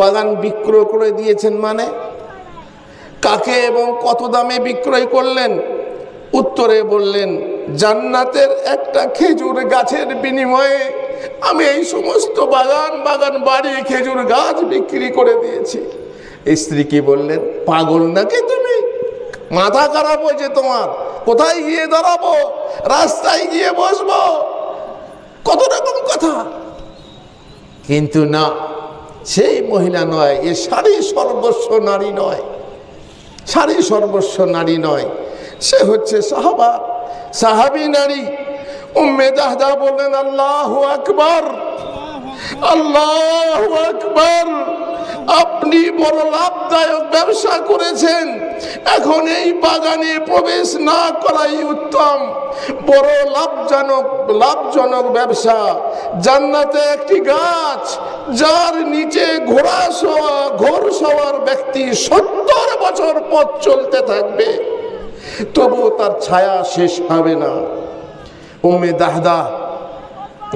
বাগান বিক্রয় করে দিয়েছেন মানে? কাকে এবং কত দামে বিক্রয় করলেন? উত্তরে বললেন, জান্নাতের একটা খেজুর গাছের বিনিময়ে আমি এই সমস্ত বাগান বাড়ি খেজুর গাছ বিক্রি করে দিয়েছি। স্ত্রী কি বললেন, পাগল নাকি তুমি? মাথা খারাপ হয়েছে তোমার? কোথায় গিয়ে দাঁড়াবো? রাস্তায় গিয়ে বসবো? কত রকম কথা। কিন্তু না, সেই মহিলা নয়, এ সারি সর্বস্ব নারী নয়, সারি সর্বস্ব নারী নয়, সে হচ্ছে সাহাবী নারী। উম্মে দাহদা বললেন আল্লাহু আকবার, আল্লাহু আকবার, আপনি বড় লাভদায়ক ব্যবসা করেছেন, এখন এই বাগানে প্রবেশ না করাই উত্তম। বড় লাভজনক ব্যবসা। জান্নাতে একটি গাছ, যার নিচে ঘোড়সওয়ার ব্যক্তি 70 বছর পথ চলতে থাকবে, তবুও তার ছায়া শেষ হবে না। উম্মে দাহদা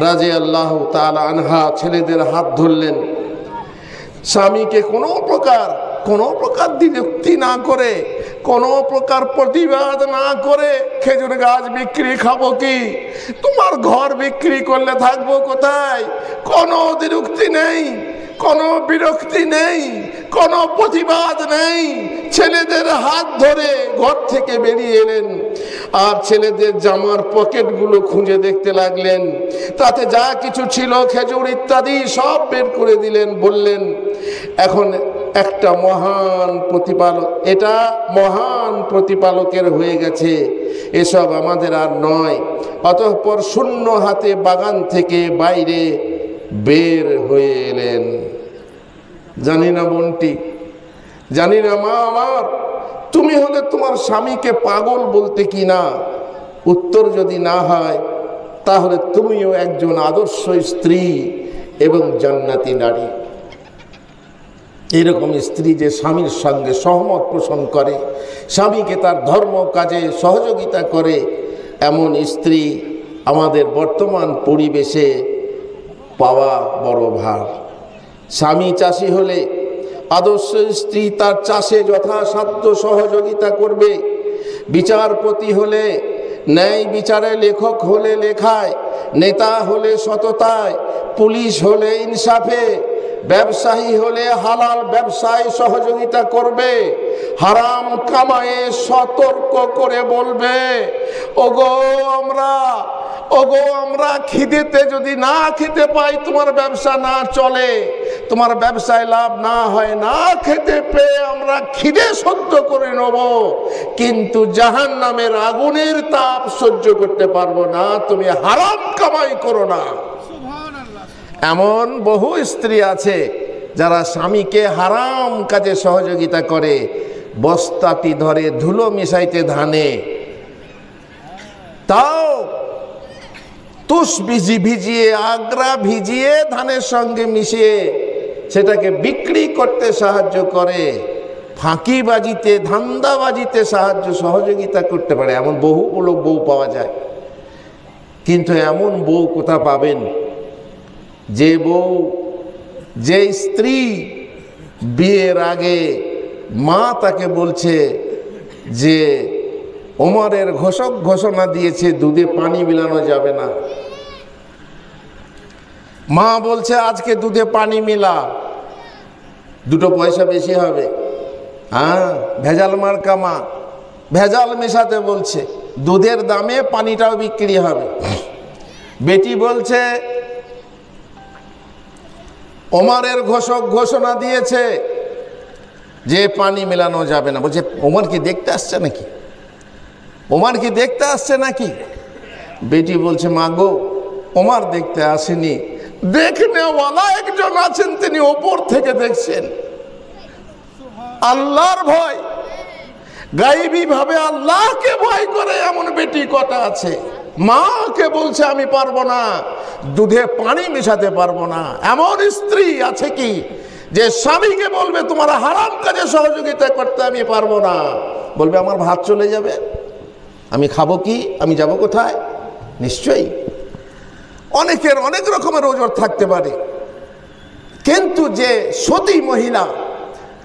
রাদিয়াল্লাহু তাআলা আনহা ছেলেদের হাত ধরলেন, স্বামীকে কোনো প্রকার দ্বিরুক্তি না করে, কোনো প্রকার প্রতিবাদ না করে, খেজুর গাছ বিক্রি খাবো কি, তোমার ঘর বিক্রি করলে থাকবো কোথায়, কোনো দ্বিরুক্তি নেই, কোনো বিরক্তি নেই, কোনো প্রতিবাদ নেই। ছেলেদের হাত ধরে ঘর থেকে বেরিয়ে এলেন আর ছেলেদের জামার পকেটগুলো খুঁজে দেখতে লাগলেন। তাতে যা কিছু ছিল খেজুর ইত্যাদি সব বের করে দিলেন। বললেন এখন একটা মহান প্রতিপালক, এটা মহান প্রতিপালকের হয়ে গেছে, এসব আমাদের আর নয়। অতঃপর শূন্য হাতে বাগান থেকে বাইরে বের হয়ে এলেন। জানি না বোনটি, জানি না মা আমার, তুমি হলে তোমার স্বামীকে পাগল বলতে কি না? উত্তর যদি না হয় তাহলে তুমিও একজন আদর্শ স্ত্রী এবং জান্নাতি নারী। এরকম স্ত্রী যে স্বামীর সঙ্গে সহমত পোষণ করে, স্বামীকে তার ধর্ম কাজে সহযোগিতা করে, এমন স্ত্রী আমাদের বর্তমান পরিবেশে পাওয়া বড় ভার। স্বামী চাষি হলে আদর্শ স্ত্রী তার চাষে যথাসাধ্য সহযোগিতা করবে। বিচারপতি হলে ন্যায় বিচারে, লেখক হলে লেখায়, নেতা হলে সততায়, পুলিশ হলে ইনসাফে, ব্যবসায়ী হলে হালাল ব্যবসায় সহযোগিতা করবে, হারাম কামায়ে সতর্ক করে বলবে ওগো আমরা খিদেতে যদি না খেতে পাই, তোমার ব্যবসা না চলে, তোমার ব্যবসায় লাভ না হয়, না খেতে পেয়ে আমরা খিদে সহ্য করে নেব, কিন্তু জাহান্নামের আগুনের তাপ সহ্য করতে পারবো না, তুমি হারাম কামাই করো না। এমন বহু স্ত্রী আছে যারা স্বামীকে হারাম কাজে সহযোগিতা করে। বস্তাটি ধরে ধুলো মিশাইতে ধানে, তাও তুষ ভিজিয়ে আগ্রা ভিজিয়ে ধানের সঙ্গে মিশিয়ে সেটাকে বিক্রি করতে সাহায্য করে, ফাঁকিবাজিতে ধান্দাবাজিতে সহযোগিতা করতে পারে। এমন বহু বউ পাওয়া যায়। কিন্তু এমন বউ কোথা পাবেন যে স্ত্রী বিয়ের আগে মা তাকে বলছে যে ওমরের ঘোষণা দিয়েছে দুধে পানি মিলানো যাবে না, মা বলছে আজকে দুধে পানি মিলা, 2 পয়সা বেশি হবে। ভেজাল মার্কা মা, ভেজাল মেশাতে বলছে, দুধের দামে পানিটাও বিক্রি হবে। বেটি বলছে ওমরের ঘোষণা দিয়েছে যে পানি মেলানো যাবে না। বলছে ওমর কি দেখতে আসছে নাকি, ওমর কি দেখতে আসছে নাকি? বেটি বলছে মা গো, ওমর দেখতে আসেনি, দেখনেওয়ালা একজন আছেন, তিনি ওপর থেকে দেখছেন। আল্লাহর ভয়, গায়েবী ভাবে আল্লাহকে ভয় করে এমন বেটি কটা আছে। মাকে বলছে আমি পারবো না, দুধে পানি মেশাতে পারবো না। এমন স্ত্রী আছে কি যে স্বামীকে বলবে তোমার হারাম কাজে সহযোগিতা করতে আমি পারবো না, বলবে আমার ভাত চলে যাবে, আমি খাবো কি, আমি যাব কোথায়? নিশ্চয়ই অনেকের অনেক রকমের ওজর থাকতে পারে, কিন্তু যে সতী মহিলা,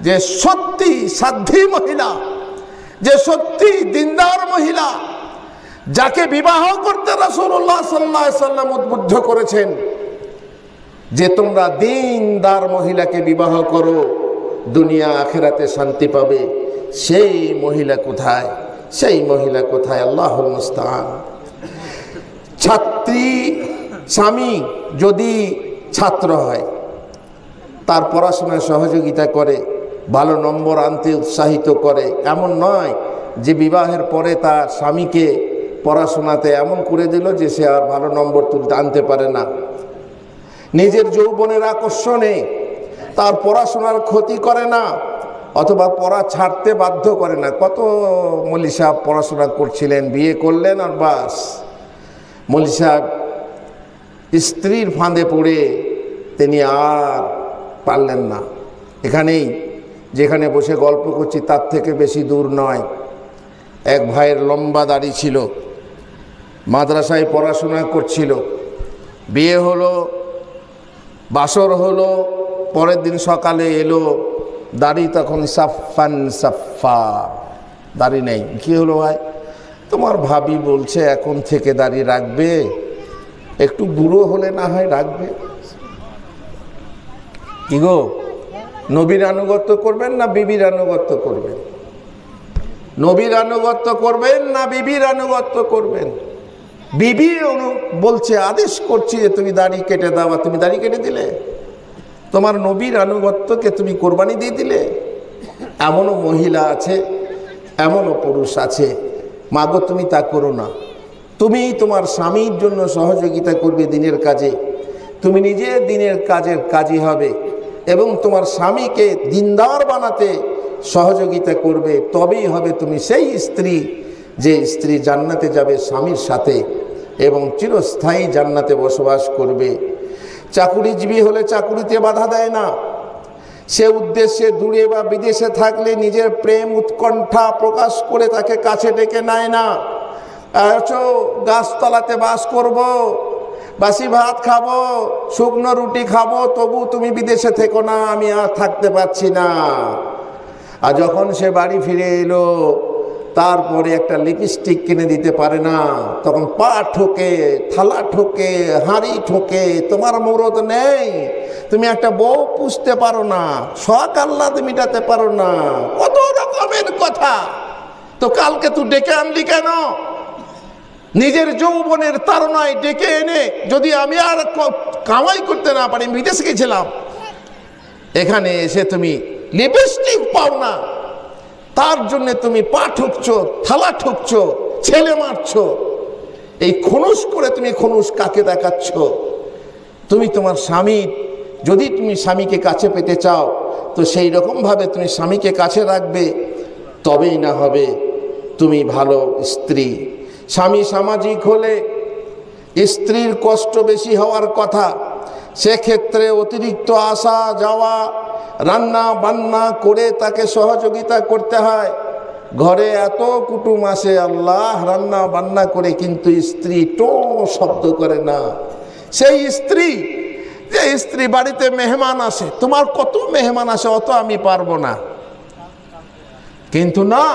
যে সত্যি সাধ্বী মহিলা, যে সত্যি দিনদার মহিলা, যাকে বিবাহ করতে রাসূলুল্লাহ সাল্লাল্লাহু আলাইহি ওয়াসাল্লাম উদ্বুদ্ধ করেছেন যে তোমরা দিনদার মহিলাকে বিবাহ করো, দুনিয়া আখিরাতে শান্তি পাবে, সেই মহিলা কোথায়? সেই মহিলা কোথায়? আল্লাহুল মুস্তাআন। স্বামী যদি ছাত্র হয়, তার পড়াশোনায় সহযোগিতা করে, ভালো নম্বর আনতে উৎসাহিত করে। এমন নয় যে বিবাহের পরে তার স্বামীকে পড়াশোনাতে এমন করে দিল যে সে আর ভালো নম্বর তুলতে আনতে পারে না। নিজের যৌবনের আকর্ষণে তার পড়াশোনার ক্ষতি করে না, অথবা পড়া ছাড়তে বাধ্য করে না। কত মৌলী সাহেব পড়াশোনা করছিলেন, বিয়ে করলেন আর বাস, মৌলী সাহেব স্ত্রীর ফাঁদে পড়ে তিনি আর পারলেন না। এখানেই যেখানে বসে গল্প করছি তার থেকে বেশি দূর নয়, এক ভাইয়ের লম্বা দাড়ি ছিল, মাদ্রাসায় পড়াশোনা করছিল, বিয়ে হলো, বাসর হলো, পরের দিন সকালে এলো, দাড়ি তখন সাফান সাফা, দাড়ি নেই। কি হলো ভাই? তোমার ভাবি বলছে এখন থেকে দাড়ি রাখবে, একটু বুড়ো হলে না হয় রাখবে। কি গো, নবীর আনুগত্য করবেন না বিবির আনুগত্য করবেন? নবীর আনুগত্য করবেন না বিবির আনুগত্য করবেন? বিবি বলছে, আদেশ করছি যে তুমি দাড়ি কেটে দাও, আর তুমি দাড়ি কেটে দিলে। তোমার নবীর আনুগত্যকে তুমি কোরবানি দিয়ে দিলে। এমনও মহিলা আছে, এমনও পুরুষ আছে, মাগো তুমি তা করো না। তুমি তোমার স্বামীর জন্য সহযোগিতা করবে দিনের কাজে, তুমি নিজে দিনের কাজের কাজী হবে এবং তোমার স্বামীকে দিনদার বানাতে সহযোগিতা করবে। তবেই হবে তুমি সেই স্ত্রী যে স্ত্রী জান্নাতে যাবে স্বামীর সাথে এবং চিরস্থায়ী জান্নাতে বসবাস করবে। চাকুরিজীবী হলে চাকুরিতে বাধা দেয় না, সে উদ্দেশ্যে দূরে বা বিদেশে থাকলে নিজের প্রেম উৎকণ্ঠা প্রকাশ করে তাকে কাছে ডেকে নেয় না। গাছতলাতে বাস করব, বাসি ভাত খাবো, শুকনো রুটি খাবো, তবু তুমি বিদেশে থেকো না, আমি আর থাকতে পারছি না। আর যখন সে বাড়ি ফিরে এলো, তারপরে একটা লিপস্টিক কিনে দিতে পারে না, তখন পা ঠোকে, থালা ঠোকে, হাঁড়ি ঠোকে। তোমার মুরদ নেই, তুমি একটা বউ পুষতে পারো না, শখ আহ্লাদ মিটাতে পারো না, কত রকমের কথা। তো কালকে তুই ডেকে আনলি কেন? নিজের যৌবনের তাড়নায় ডেকে এনে, যদি আমি আর কামাই করতে না পারি, বিদেশে গেছিলাম, এখানে এসে তুমি লিপস্টিক পাও না, তার জন্য তুমি পা ঠুকছো, থালা ঠুকছো, ছেলে মারছো। এই খনুস করে তুমি খনুস কাকে দেখাচ্ছ? তুমি তোমার স্বামীর, যদি তুমি স্বামীকে কাছে পেতে চাও তো সেই রকমভাবে তুমি স্বামীকে কাছে রাখবে, তবেই না হবে তুমি ভালো স্ত্রী। স্বামী সামাজিক হলে স্ত্রীর কষ্ট বেশি হওয়ার কথা, সেক্ষেত্রে অতিরিক্ত আসা যাওয়া, রান্না বান্না করে তাকে সহযোগিতা করতে হয়। ঘরে এত কুটুম আসে, আল্লাহ, রান্না বান্না করে, কিন্তু স্ত্রী টো শব্দ করে না। সেই স্ত্রী, যে স্ত্রী বাড়িতে মেহমান আসে, তোমার কত মেহমান আসে, অত আমি পারবো না, কিন্তু না,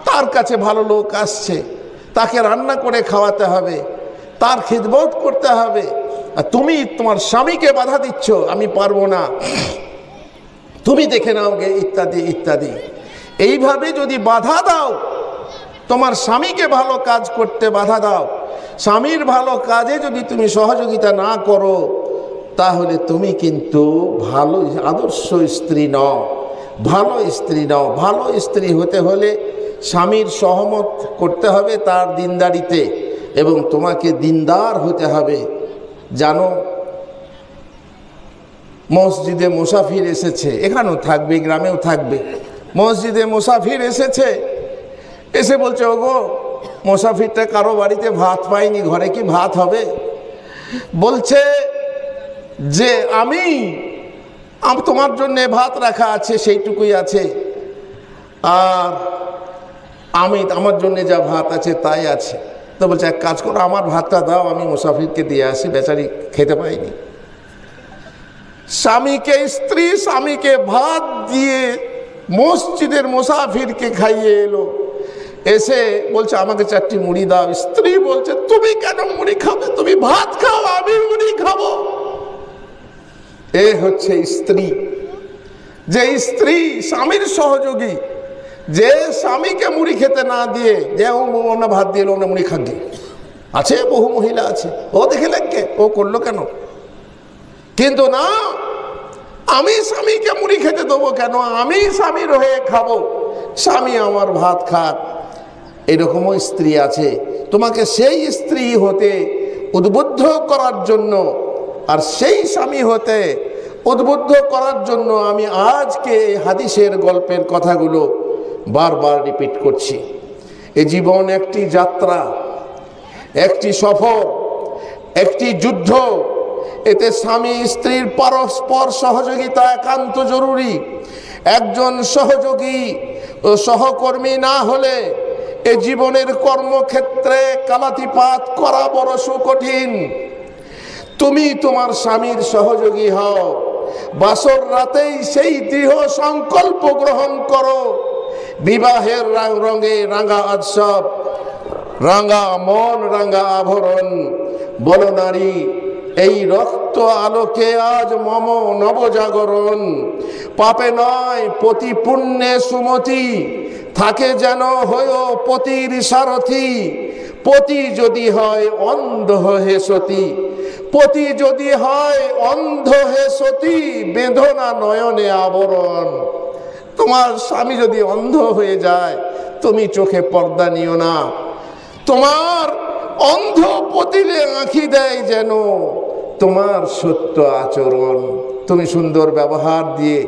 তার কাছে ভালো লোক আসছে, তাকে রান্না করে খাওয়াতে হবে, তার খিদমত করতে হবে। আর তুমি তোমার স্বামীকে বাধা দিচ্ছ, আমি পারবো না, তুমি দেখে নাও গে, ইত্যাদি ইত্যাদি। এইভাবে যদি বাধা দাও, তোমার স্বামীকে ভালো কাজ করতে বাধা দাও, স্বামীর ভালো কাজে যদি তুমি সহযোগিতা না করো, তাহলে তুমি কিন্তু ভালো আদর্শ স্ত্রী নও, ভালো স্ত্রী নও। ভালো স্ত্রী হতে হলে স্বামীর সহমত করতে হবে তার দিনদারিতে, এবং তোমাকে দিনদার হতে হবে। জানো, মসজিদে মুসাফির এসেছে, এখানেও থাকবে, গ্রামেও থাকবে। মসজিদে মুসাফির এসেছে, এসে বলছে, ওগো, মুসাফিরটা কারো বাড়িতে ভাত পাইনি, ঘরে কি ভাত হবে? বলছে যে আমি তোমার জন্য ভাত রাখা আছে, সেইটুকুই আছে, আর আমার জন্য যা ভাত আছে তাই আছে। তো বলছে, এক কাজ করো, আমার ভাতটা দাও, আমি মুসাফিরকে দিয়ে আসি, বেচারি খেতে পাইনি। স্বামীকে, স্ত্রী স্বামীকে ভাত দিয়ে মসজিদের মুসাফিরকে খাইয়ে এলো, এসে বলছে, আমাকে 4টি মুড়ি দাও। স্ত্রী বলছে, তুমি কেন মুড়ি খাবে? তুমি ভাত খাও, আমি মুড়ি খাবো। এ হচ্ছে স্ত্রী, যে স্ত্রী স্বামীর সহযোগী, যে স্বামীকে মুড়ি খেতে না দিয়ে, যে ওনা ভাত দিয়ে ওনা মুড়ি খাবে। আছে, বহু মহিলা আছে, ও দেখে লাগবে, ও করলো কেন? কিন্তু না, আমি স্বামীকে মুড়ি খেতে দেবো কেন? আমি স্বামীর হয়ে খাবো, স্বামী আমার ভাত খাক। এরকমও স্ত্রী আছে। তোমাকে সেই স্ত্রী হতে উদ্বুদ্ধ করার জন্য আর সেই স্বামী হতে উদ্বুদ্ধ করার জন্য আমি আজকে এই হাদিসের গল্পের কথাগুলো বারবার রিপিট করছি। এ জীবন একটি যাত্রা, একটি সফর, একটি যুদ্ধ। এতে স্বামী স্ত্রীর পরস্পর সহযোগিতা একান্ত জরুরি। একজন সহযোগী ও সহকর্মী না হলে এ জীবনের কর্মক্ষেত্রে কালাতিপাত করা বড় সুকঠিন। তুমি তোমার স্বামীর সহযোগী হও, বাসর রাতেই সেই দৃঢ় সংকল্প গ্রহণ করো, বিবাহের রঙে রাঙা উৎসব, রাঙা মন, রাঙা আভরণ। বলো নারী, এই রক্ত আলোকে আজ মম নবজাগরণ। পাপে নয় পতি পুণ্যে সুমতি, থাকে যেন হয়ে পতির সারথি। পতি যদি হয় অন্ধ হে সতী, পতি যদি হয় অন্ধ হে সতী, বেদনা নয়নে আবরণ। তোমার স্বামী যদি অন্ধ হয়ে যায়, তুমি চোখে পর্দা নিও না। তোমার অন্ধ পতিলে আঁখি দেয় যেন তোমার সত্য আচরণ। তুমি সুন্দর ব্যবহার দিয়ে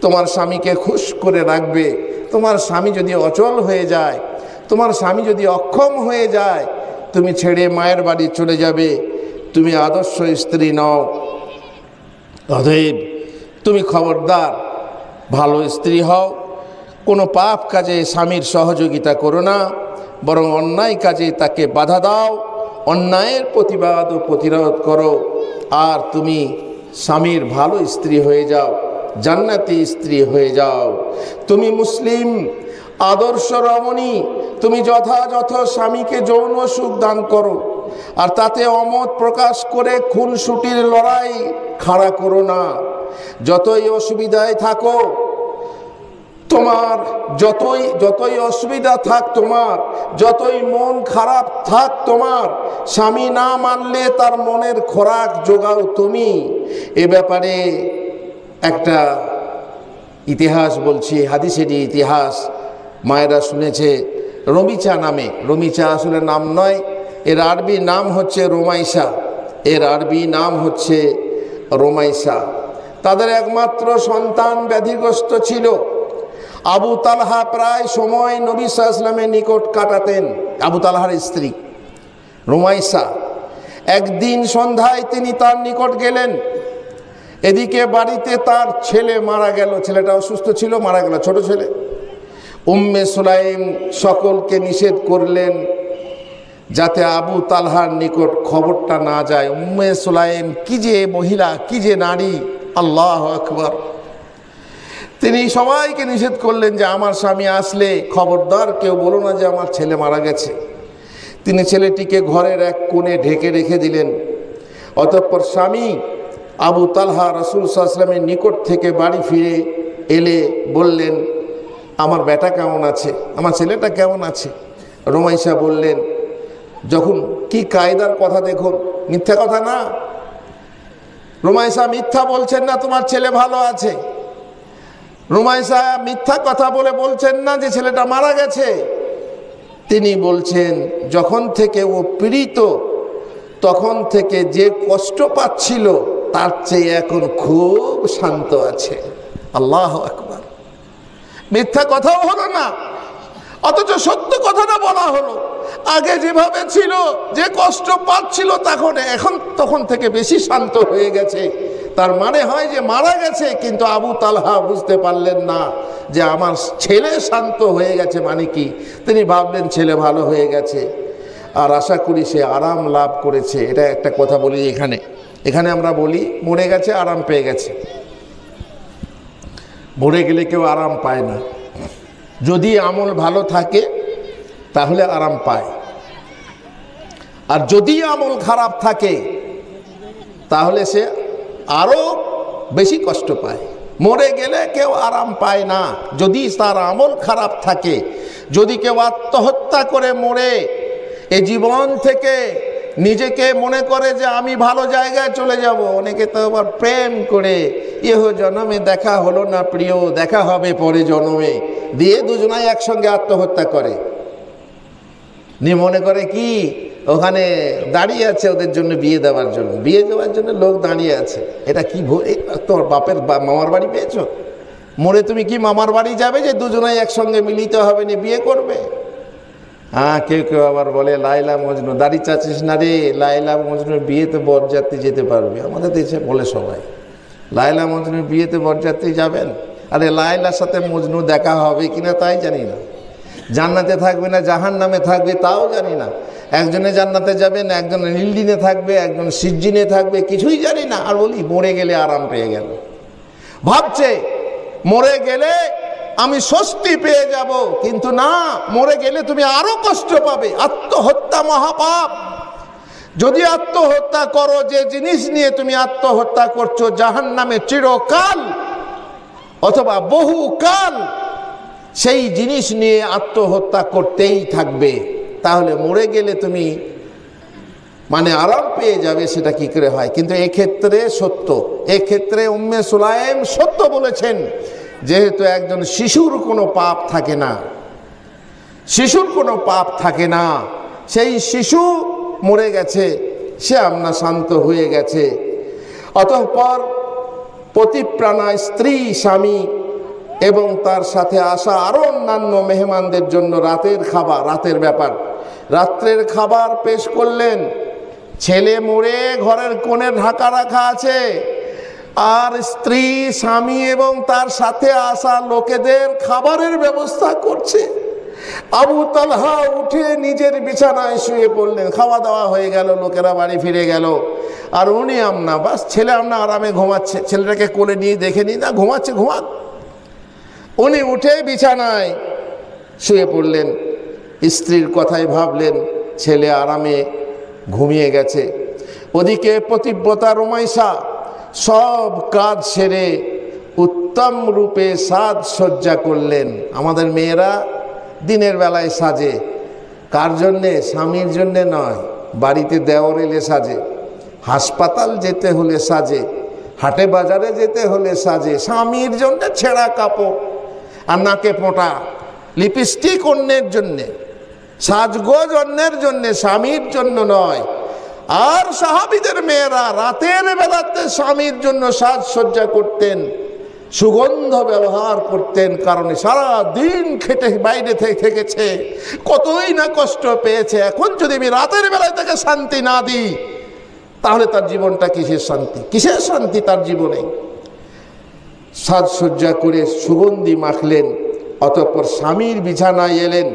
তোমার স্বামীকে খুশ করে রাখবে। তোমার স্বামী যদি অচল হয়ে যায়, তোমার স্বামী যদি অক্ষম হয়ে যায়, তুমি ছেড়ে মায়ের বাড়ি চলে যাবে। তুমি আদর্শ স্ত্রী নও। অতএব তুমি খবরদার ভালো স্ত্রী হও। কোনো পাপ কাজে স্বামীর সহযোগিতা করো না, বরং অন্যায় কাজে তাকে বাধা দাও, অন্যায়ের প্রতিবাদ ও প্রতিরোধ করো। আর তুমি স্বামীর ভালো স্ত্রী হয়ে যাও, জান্নাতি স্ত্রী হয়ে যাও। তুমি মুসলিম আদর্শ রমণী। তুমি যথাযথ স্বামীকে যৌন সুখ দান করো, আর তাতে অমত প্রকাশ করে খুনসুটির লড়াই খাড়া করো না। যতই অসুবিধায় থাকো, তোমার যতই অসুবিধা থাক, তোমার যতই মন খারাপ থাক, তোমার স্বামী না মানলে তার মনের খোরাক যোগাও তুমি। এ ব্যাপারে একটা ইতিহাস বলছি, হাদিসেরই ইতিহাস। মায়েরা শুনেছে রমিচা নামে, রমিচা আসলে নাম নয়, এর আরবি নাম হচ্ছে রোমাইসা, এর আরবি নাম হচ্ছে রোমাইসা। তাদের একমাত্র সন্তান ব্যাধিগ্রস্ত ছিল। আবু তালহা প্রায় সময় নবী সাল্লাল্লাহু আলাইহি ওয়াসাল্লামের নিকট কাটাতেন। আবু তালহার স্ত্রী রোমাইসা। একদিন সন্ধ্যায় তিনি তার নিকট গেলেন। এদিকে বাড়িতে তার ছেলে মারা গেল, ছেলেটা অসুস্থ ছিল, মারা গেল, ছোট ছেলে। উম্মে সুলাইম সকলকে নিষেধ করলেন যাতে আবু তালহার নিকট খবরটা না যায়। উম্মে সুলাইম কি যে মহিলা, কি যে নারী, আল্লাহু আকবার। তিনি সবাইকে নিষেধ করলেন যে আমার স্বামী আসলে খবরদার কেউ বলো না যে আমার ছেলে মারা গেছে। তিনি ছেলেটিকে ঘরের এক কোণে ঢেকে রেখে দিলেন। অতঃপর স্বামী আবু তালহা রাসূল সাল্লাল্লাহু আলাইহি ওয়াসাল্লামের নিকট থেকে বাড়ি ফিরে এলে বললেন, আমার বেটা কেমন আছে, আমার ছেলেটা কেমন আছে? রোমাইসা বললেন, যখন কি কায়দার কথা দেখুন, মিথ্যা কথা না। রোমাইসা মিথ্যা বলছেন না, তোমার ছেলে ভালো আছে। রোমাইসা মিথ্যা কথা বলে বলছেন না যে ছেলেটা মারা গেছে। তিনি বলছেন যখন থেকে ও পীড়িত, তখন থেকে যে কষ্ট পাচ্ছিল তার চেয়ে এখন খুব শান্ত আছে। আল্লাহু আকবার। মিথ্যা কথাও হলো না, অথচ সত্য কথাটা বলা হলো। আগে যেভাবে ছিল, যে কষ্ট পাচ্ছিল তখন থেকে বেশি শান্ত হয়ে গেছে। তার মানে হয় যে মারা গেছে, কিন্তু আবু তালহা বুঝতে পারলেন না যে আমার ছেলে শান্ত হয়ে গেছে মানে কি। তিনি ভাবলেন ছেলে ভালো হয়ে গেছে, আর আশা করি সে আরাম লাভ করেছে। এটা একটা কথা বলি, এখানে আমরা বলি মরে গেছে, আরাম পেয়ে গেছে। মরে গেলে কেউ আরাম পায় না। যদি আমল ভালো থাকে তাহলে আরাম পায়, আর যদি আমল খারাপ থাকে তাহলে সে আরো বেশি কষ্ট পায়। মরে গেলে কেউ আরাম পায় না যদি তার আমল খারাপ থাকে। যদি কেউ আত্মহত্যা করে মরে, এ জীবন থেকে নিজেকে মনে করে যে আমি ভালো জায়গায় চলে যাব। অনেকে তো আবার প্রেম করে ইহ জন্মে দেখা হলো না প্রিয়, দেখা হবে পরে জন্মে, দিয়ে দুজনাই একসঙ্গে আত্মহত্যা করে। নিয়ে মনে করে কি ওখানে দাঁড়িয়ে আছে ওদের জন্য বিয়ে দেওয়ার জন্য, বিয়ে দেওয়ার জন্য লোক দাঁড়িয়ে আছে। এটা কি তোর বাপের মামার বাড়ি পেয়েছো? মরে তুমি কি মামার বাড়ি যাবে যে দুজনাই একসঙ্গে মিলিত হবে না বিয়ে করবে? হ্যাঁ, কেউ কেউ আবার বলে লাইলা মজনু, দাড়ি চাচ্ছিস না রে, লাইলা মজনুর বিয়েতে বরযাত্রী যেতে পারবে। আমাদের দেশে বলে সবাই লাইলা মজনুর বিয়েতে বরযাত্রী যাবেন। আরে লাইলার সাথে মজনু দেখা হবে কিনা তাই জানি না, জান্নাতে থাকবে না জাহান্নামে থাকবে তাও জানি না। একজনে জান্নাতে যাবেন, একজন নীলদিনে থাকবে, একজন সিজ্জিনে থাকবে, কিছুই জানি না। আর বলি মরে গেলে আরাম পেয়ে গেল, ভাবছে মরে গেলে আমি স্বস্তি পেয়ে যাব, কিন্তু না, মরে গেলে তুমি আরো কষ্ট পাবে। আত্মহত্যা মহাপাপ। যদি আত্মহত্যা করো, যে জিনিস নিয়ে তুমি আত্মহত্যা করছো জাহান্নামে চিরকাল অথবা বহুকাল, সেই জিনিস নিয়ে আত্মহত্যা করতেই থাকবে, তাহলে মরে গেলে তুমি মানে আরাম পেয়ে যাবে। সেটা কি করে হয়? কিন্তু এক্ষেত্রে সত্য, এক্ষেত্রে উম্মে সুলাইম সত্য বলেছেন। যেহেতু একজন শিশুর কোনো পাপ থাকে না, শিশুর কোনো পাপ থাকে না, সেই শিশু মরে গেছে, সে আমনা শান্ত হয়ে গেছে। অতঃপর পতিপ্রাণা স্ত্রী স্বামী এবং তার সাথে আসা আরো অন্যান্য মেহমানদের জন্য রাতের খাবার, রাতের ব্যাপার, রাত্রের খাবার পেশ করলেন। ছেলে মরে ঘরের কোণে ঢাকা রাখা আছে, আর স্ত্রী স্বামী এবং তার সাথে আসা লোকেদের খাবারের ব্যবস্থা করছে। আবু তালহা উঠে নিজের বিছানায় শুয়ে পড়লেন। খাওয়া দাওয়া হয়ে গেল, লোকেরা বাড়ি ফিরে গেল, আর উনি আমনা বাস ছেলে আমনা আরামে ঘুমাচ্ছে। ছেলেটাকে কোলে নিয়ে দেখে নি না ঘুমাচ্ছে, ঘুমাক। উনি উঠে বিছানায় শুয়ে পড়লেন, স্ত্রীর কথাই ভাবলেন, ছেলে আরামে ঘুমিয়ে গেছে। ওদিকে পতিব্রতা রুমাইসা সব কাজ সেরে উত্তম রূপে সাজসজ্জা করলেন। আমাদের মেয়েরা দিনের বেলায় সাজে, কার জন্যে? স্বামীর জন্যে নয়, বাড়িতে দেওর এলে সাজে, হাসপাতাল যেতে হলে সাজে, হাটে বাজারে যেতে হলে সাজে। স্বামীর জন্য ছেঁড়া কাপড় আর নাকে পোঁটা, লিপস্টিক অন্যের জন্যে, সাজগোজ অন্যের জন্যে, স্বামীর জন্য নয়। আর সাহাবীদের মেয়েরা রাতের বেলাতে স্বামীর জন্য সাজসজ্জা করতেন, সুগন্ধ ব্যবহার করতেন, কারণ সারা দিন খেটে বাইরে থেকেছে, কতই না কষ্ট পেয়েছে। এখন যদি আমি রাতের বেলায় তাকে শান্তি না দিই, তাহলে তার জীবনটা কিসের শান্তি? কিসের শান্তি তার জীবনে? সাজসজ্জা করে সুগন্ধি মাখলেন, অতঃপর স্বামীর বিছানায় এলেন।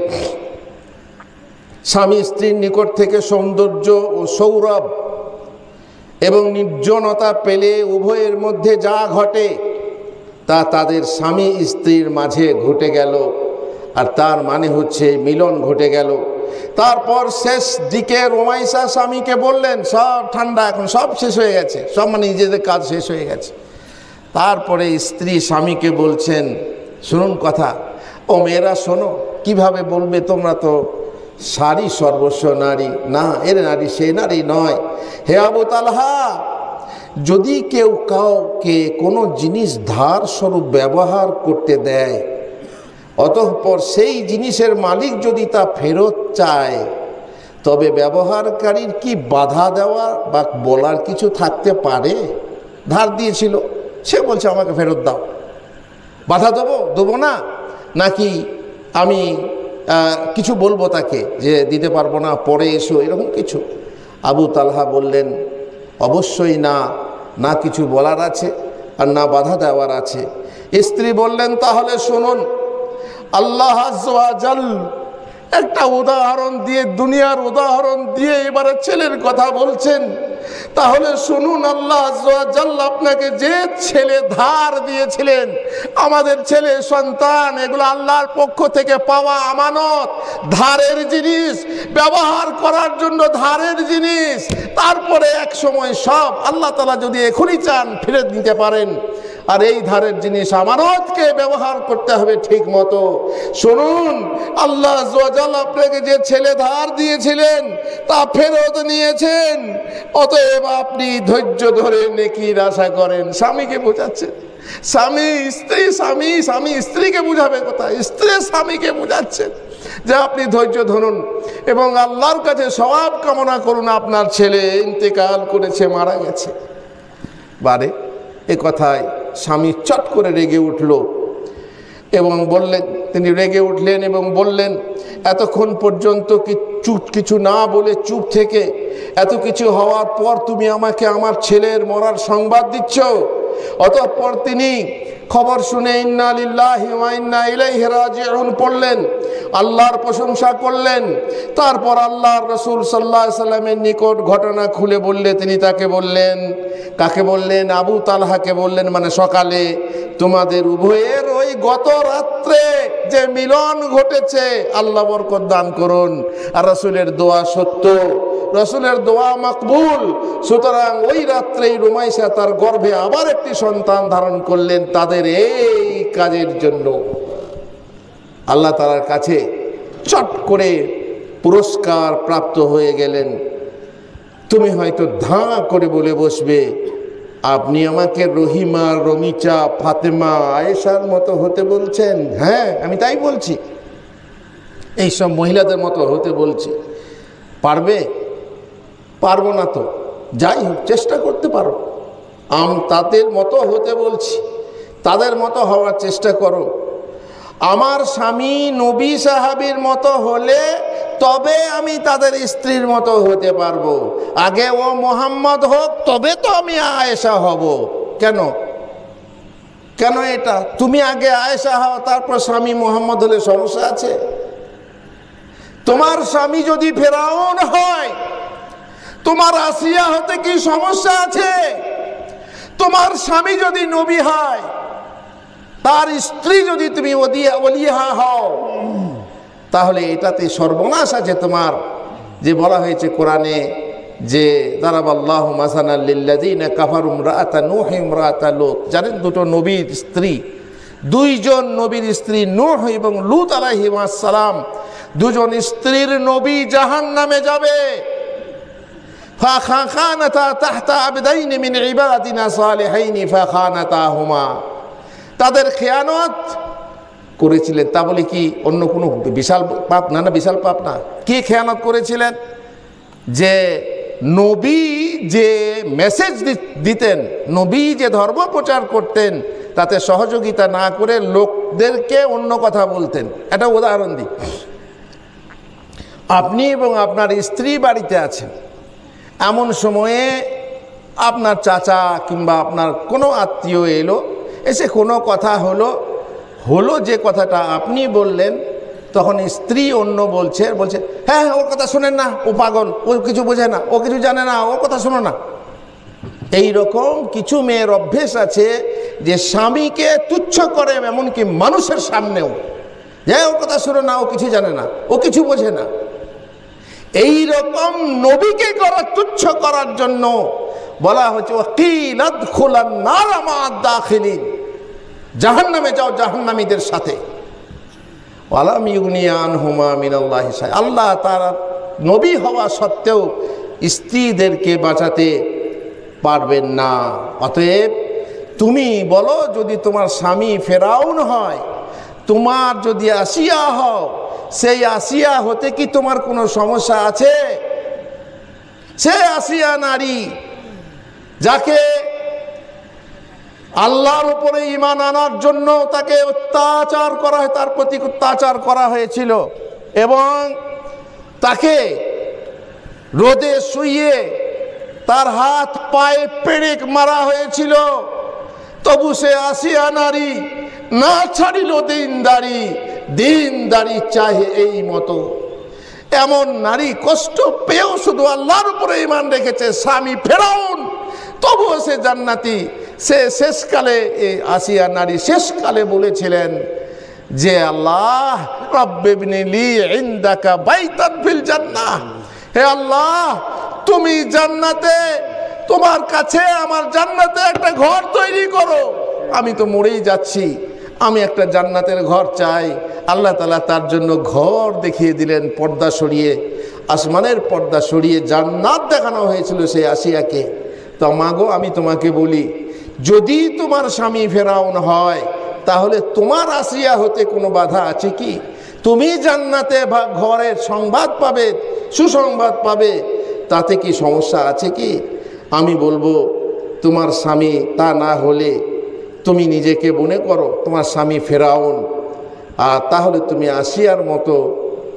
স্বামী স্ত্রীর নিকট থেকে সৌন্দর্য ও সৌরভ এবং নির্জনতা পেলে উভয়ের মধ্যে যা ঘটে তা তাদের স্বামী স্ত্রীর মাঝে ঘটে গেল, আর তার মানে হচ্ছে মিলন ঘটে গেল। তারপর শেষ দিকে রুমাইসা স্বামীকে বললেন, সব ঠান্ডা, এখন সব শেষ হয়ে গেছে, সব মানে নিজেদের কাজ শেষ হয়ে গেছে। তারপরে স্ত্রী স্বামীকে বলছেন, শুনুন কথা, ও মেয়েরা শোনো। কিভাবে বলবে? তোমরা তো সারি সর্বস্ব নারী, না এর নারী সে নারী নয়। হে আবু তালহা, যদি কেউ কাউকে কোনো জিনিস ধার স্বরূপ ব্যবহার করতে দেয়, অতঃপর সেই জিনিসের মালিক যদি তা ফেরত চায়, তবে ব্যবহারকারীর কি বাধা দেওয়া বা বলার কিছু থাকতে পারে? ধার দিয়েছিল, সে বলছে আমাকে ফেরত দাও, বাধা দেবো না? নাকি আমি কিছু বলবো তাকে যে দিতে পারবো না, পরে এসো, এরকম কিছু? আবু তালহা বললেন, অবশ্যই না, না কিছু বলার আছে আর না বাধা দেওয়ার আছে। স্ত্রী বললেন, তাহলে শুনুন, আল্লাহ আযজা ওয়া জাল একটা উদাহরণ দিয়ে, দুনিয়ার উদাহরণ দিয়ে এবারে ছেলের কথা বলছেন। তাহলে শুনুন, আল্লাহ আযজা ওয়া জাল আপনাকে যে ছেলে ধার দিয়েছিলেন, আমাদের ছেলে সন্তান, এগুলো আল্লাহর পক্ষ থেকে পাওয়া আমানত, ধারের জিনিস, ব্যবহার করার জন্য ধারের জিনিস। তারপরে এক সময় সব আল্লাহ তাআলা যদি এখনই চান ফিরে দিতে পারেন। আর এই ধারের জিনিস আমানতকে ব্যবহার করতে হবে ঠিক মতো। শুনুন, আল্লাহ আযজা ওয়া জাল আপনাকে যে ছেলে ধার দিয়েছিলেন, তা ফেরত নিয়েছেন, অতএব আপনি ধৈর্য ধরে নেকির আশা করেন। স্বামীকে বোঝাচ্ছেন, স্বামী স্ত্রী, স্বামী স্বামী স্ত্রীকে বুঝাবে কোথায়, স্ত্রী স্বামীকে বুঝাচ্ছেন যে আপনি ধৈর্য ধরুন এবং আল্লাহর কাছে সওয়াব কামনা করুন। আপনার ছেলে ইন্তেকাল করেছে, মারা গেছে। বারে এ কথায় স্বামী চট করে রেগে উঠল এবং বললেন, তিনি রেগে উঠলেন এবং বললেন, এতক্ষণ পর্যন্ত কিছু না বলে চুপ থেকে এত কিছু হওয়ার পর তুমি আমাকে আমার ছেলের মরার সংবাদ দিচ্ছ। অতঃপর তিনি খবর শুনে ইন্না লিল্লাহি ওয়া ইন্না ইলাইহি রাজিউন পড়লেন, আল্লাহর প্রশংসা করলেন। তারপর আল্লাহর রাসূল সাল্লাল্লাহু আলাইহি সাল্লামের নিকট ঘটনা খুলে বললে, তিনি তাকে বললেন, কাকে বললেন? আবু তালহাকে বললেন, মানে সকালে তোমাদের উভয়ের ওই গত রাত্রে যে মিলন ঘটেছে, আল্লাহ বরকত দান করুন। আর রাসূলের দোয়া সত্য, রাসূলের দোয়া মাকবুল। সুতরাং ওই রাত্রেই রুমাইসা তার গর্ভে আবার একটি সন্তান ধারণ করলেন তাদের এই কাজের জন্য। আল্লাহ তাআলার কাছে চট করে পুরস্কার প্রাপ্ত হয়ে গেলেন। তুমি হয়তো ধাঁ করে বলে বসবে, আপনি আমাকে রহিমা, রমিচা, ফাতেমা, আয়েশার মতো হতে বলছেন। হ্যাঁ, আমি তাই বলছি, এইসব মহিলাদের মতো হতে বলছি। পারবে? পারবো না তো, যাই হোক চেষ্টা করতে পারো। তাদের মতো হতে বলছি, তাদের মতো হওয়ার চেষ্টা করো। আমার স্বামী নবী সাহাবীর মতো হলে তবে আমি তাদের স্ত্রীর মতো হতে পারবো। আগে ও মোহাম্মদ হোক, তবে তো আমি আয়েশা হব। কেন কেন এটা? তুমি আগে আয়েশা হও, তারপর স্বামী মোহাম্মদ হলে সমস্যা আছে? তোমার স্বামী যদি ফেরাউন হয়, তোমার আসিয়া হতে কি সমস্যা আছে? তোমার স্বামী যদি নবী হয়, তার স্ত্রী যদি তুমি ওলিহা হও, তাহলে এটাতে সর্বনাশ আছে তোমার। যে বলা হয়েছে কোরআনে যে দারাবাল্লাহু মাসালান লিল্লাযিনা কাফারু ইমরাআতা নূহ ইমরাআতা লূত। জানেন, দুটো নবীর স্ত্রী, দুইজন নবীর স্ত্রী নূহ এবং লূত আলাইহিস সালাম, দুজন স্ত্রীর নবী জাহান্নামে যাবে। ফাখানাতা তাহতা আবদাইন মিন ইবাদিনা সালিহাইন ফাখানাতাহুমা, তাদের খেয়ানত করেছিলেন। তা বলে কি অন্য কোনো বিশাল পাপ? না, না, বিশাল পাপ না। কি খেয়ানত করেছিলেন? যে নবী যে মেসেজ দিতেন, নবী যে ধর্ম প্রচার করতেন, তাতে সহযোগিতা না করে লোকদেরকে অন্য কথা বলতেন। এটা উদাহরণ দিই। আপনি এবং আপনার স্ত্রী বাড়িতে আছেন, এমন সময়ে আপনার চাচা কিংবা আপনার কোনো আত্মীয় এলো, এসে কোনো কথা হলো, যে কথাটা আপনি বললেন, তখন স্ত্রী অন্য বলছে, হ্যাঁ ওর কথা শোনেন না, ও পাগল, ও কিছু বোঝে না, ও কিছু জানে না, ওর কথা শোনো না। এই রকম কিছু মেয়ের অভ্যেস আছে যে স্বামীকে তুচ্ছ করে, এমনকি মানুষের সামনেও, যে ওর কথা শোনো না, ও কিছু জানে না, ও কিছু বোঝে না। এই রকম নবীকে তুচ্ছ করার জন্য বলা হচ্ছে ওয়াকিলাত খুলান নার মা'আদ দাখিলিন, জাহান্নামে যাও জাহান্নামীদের সাথে। ওয়ালাম ইউগনিয়া আনহুমা মিনাল্লাহি শাইআ, আল্লাহ তাআলা নবী হওয়া সত্ত্বেও স্ত্রীদেরকে বাঁচাতে পারবেন না। অতএব তুমি বলো, যদি তোমার স্বামী ফেরাউন হয়, তোমার যদি আসিয়া হও, সেই আসিয়া হতে কি তোমার কোনো সমস্যা আছে? সে আসিয়া নারী যাকে আল্লাহর উপরে ঈমান আনার জন্য তাকে অত্যাচার করা হয়, তার প্রতি অত্যাচার করা হয়েছিল এবং তাকে রোদে শুইয়ে তার হাত পায়ে পেরেক মারা হয়েছিল, তবু সে আসিয়া নারী না ছাড়িল দিনদারি চাহে এই মতো। এমন নারী কষ্ট পেয়েও শুধু আল্লাহর উপরে ঈমান রেখেছে, স্বামী ফেরাউন, তবুও সে জান্নাতি। সে শেষকালে, এই আসিয়া নারী শেষকালে বলেছিলেন যে আল্লাহ রাব্বিবনি লি ইনদাকা বাইতান ফিল জান্নাহ, হে আল্লাহ তুমি জান্নাতে, তোমার কাছে আমার জান্নাতে একটা ঘর তৈরি করো। আমি তো মরেই যাচ্ছি, আমি একটা জান্নাতের ঘর চাই। আল্লাহ তাআলা তার জন্য ঘর দেখিয়ে দিলেন, পর্দা সরিয়ে। আসমানের পর্দা সরিয়ে জান্নাত দেখানো হয়েছিল সেই আসিয়াকে। তো মাগো, আমি তোমাকে বলি, যদি তোমার স্বামী ফেরাউন হয় তাহলে তোমার আসিয়া হতে কোনো বাধা আছে কি? তুমি জান্নাতে ঘরের সংবাদ পাবে, সুসংবাদ পাবে, তাতে কি সমস্যা আছে কি? আমি বলবো, তোমার স্বামী তা না হলে তুমি নিজেকে মনে করো তোমার স্বামী ফেরাউন, আর তাহলে তুমি আসিয়ার মতো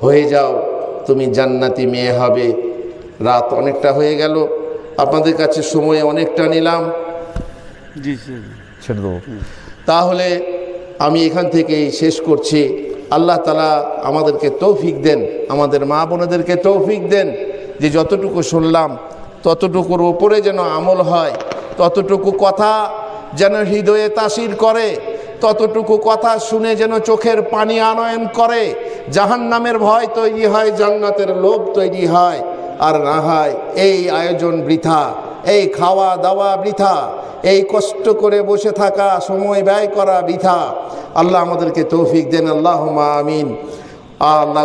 হয়ে যাও, তুমি জান্নাতি মেয়ে হবে। রাত অনেকটা হয়ে গেল, আপনাদের কাছে সময় অনেকটা নিলাম, ছেড়ে দেবো। তাহলে আমি এখান থেকেই শেষ করছি। আল্লাহ তাআলা আমাদেরকে তৌফিক দেন, আমাদের মা বোনেদেরকে তৌফিক দেন যে যতটুকু শুনলাম ততটুকুর উপরে যেন আমল হয়, ততটুকু কথা যেন হৃদয়ে তাসির করে, ততটুকু কথা শুনে যেন চোখের পানি আনয়ন করে, জাহান্নামের ভয় তৈরি হয়, জান্নাতের লোভ তৈরি হয়। আর না হয় এই আয়োজন বৃথা, এই খাওয়া দাওয়া বৃথা, এই কষ্ট করে বসে থাকা, সময় ব্যয় করা বৃথা। আল্লাহ আমাদেরকে তৌফিক দেন, আল্লাহুম্মা আমিন। আল্লাহ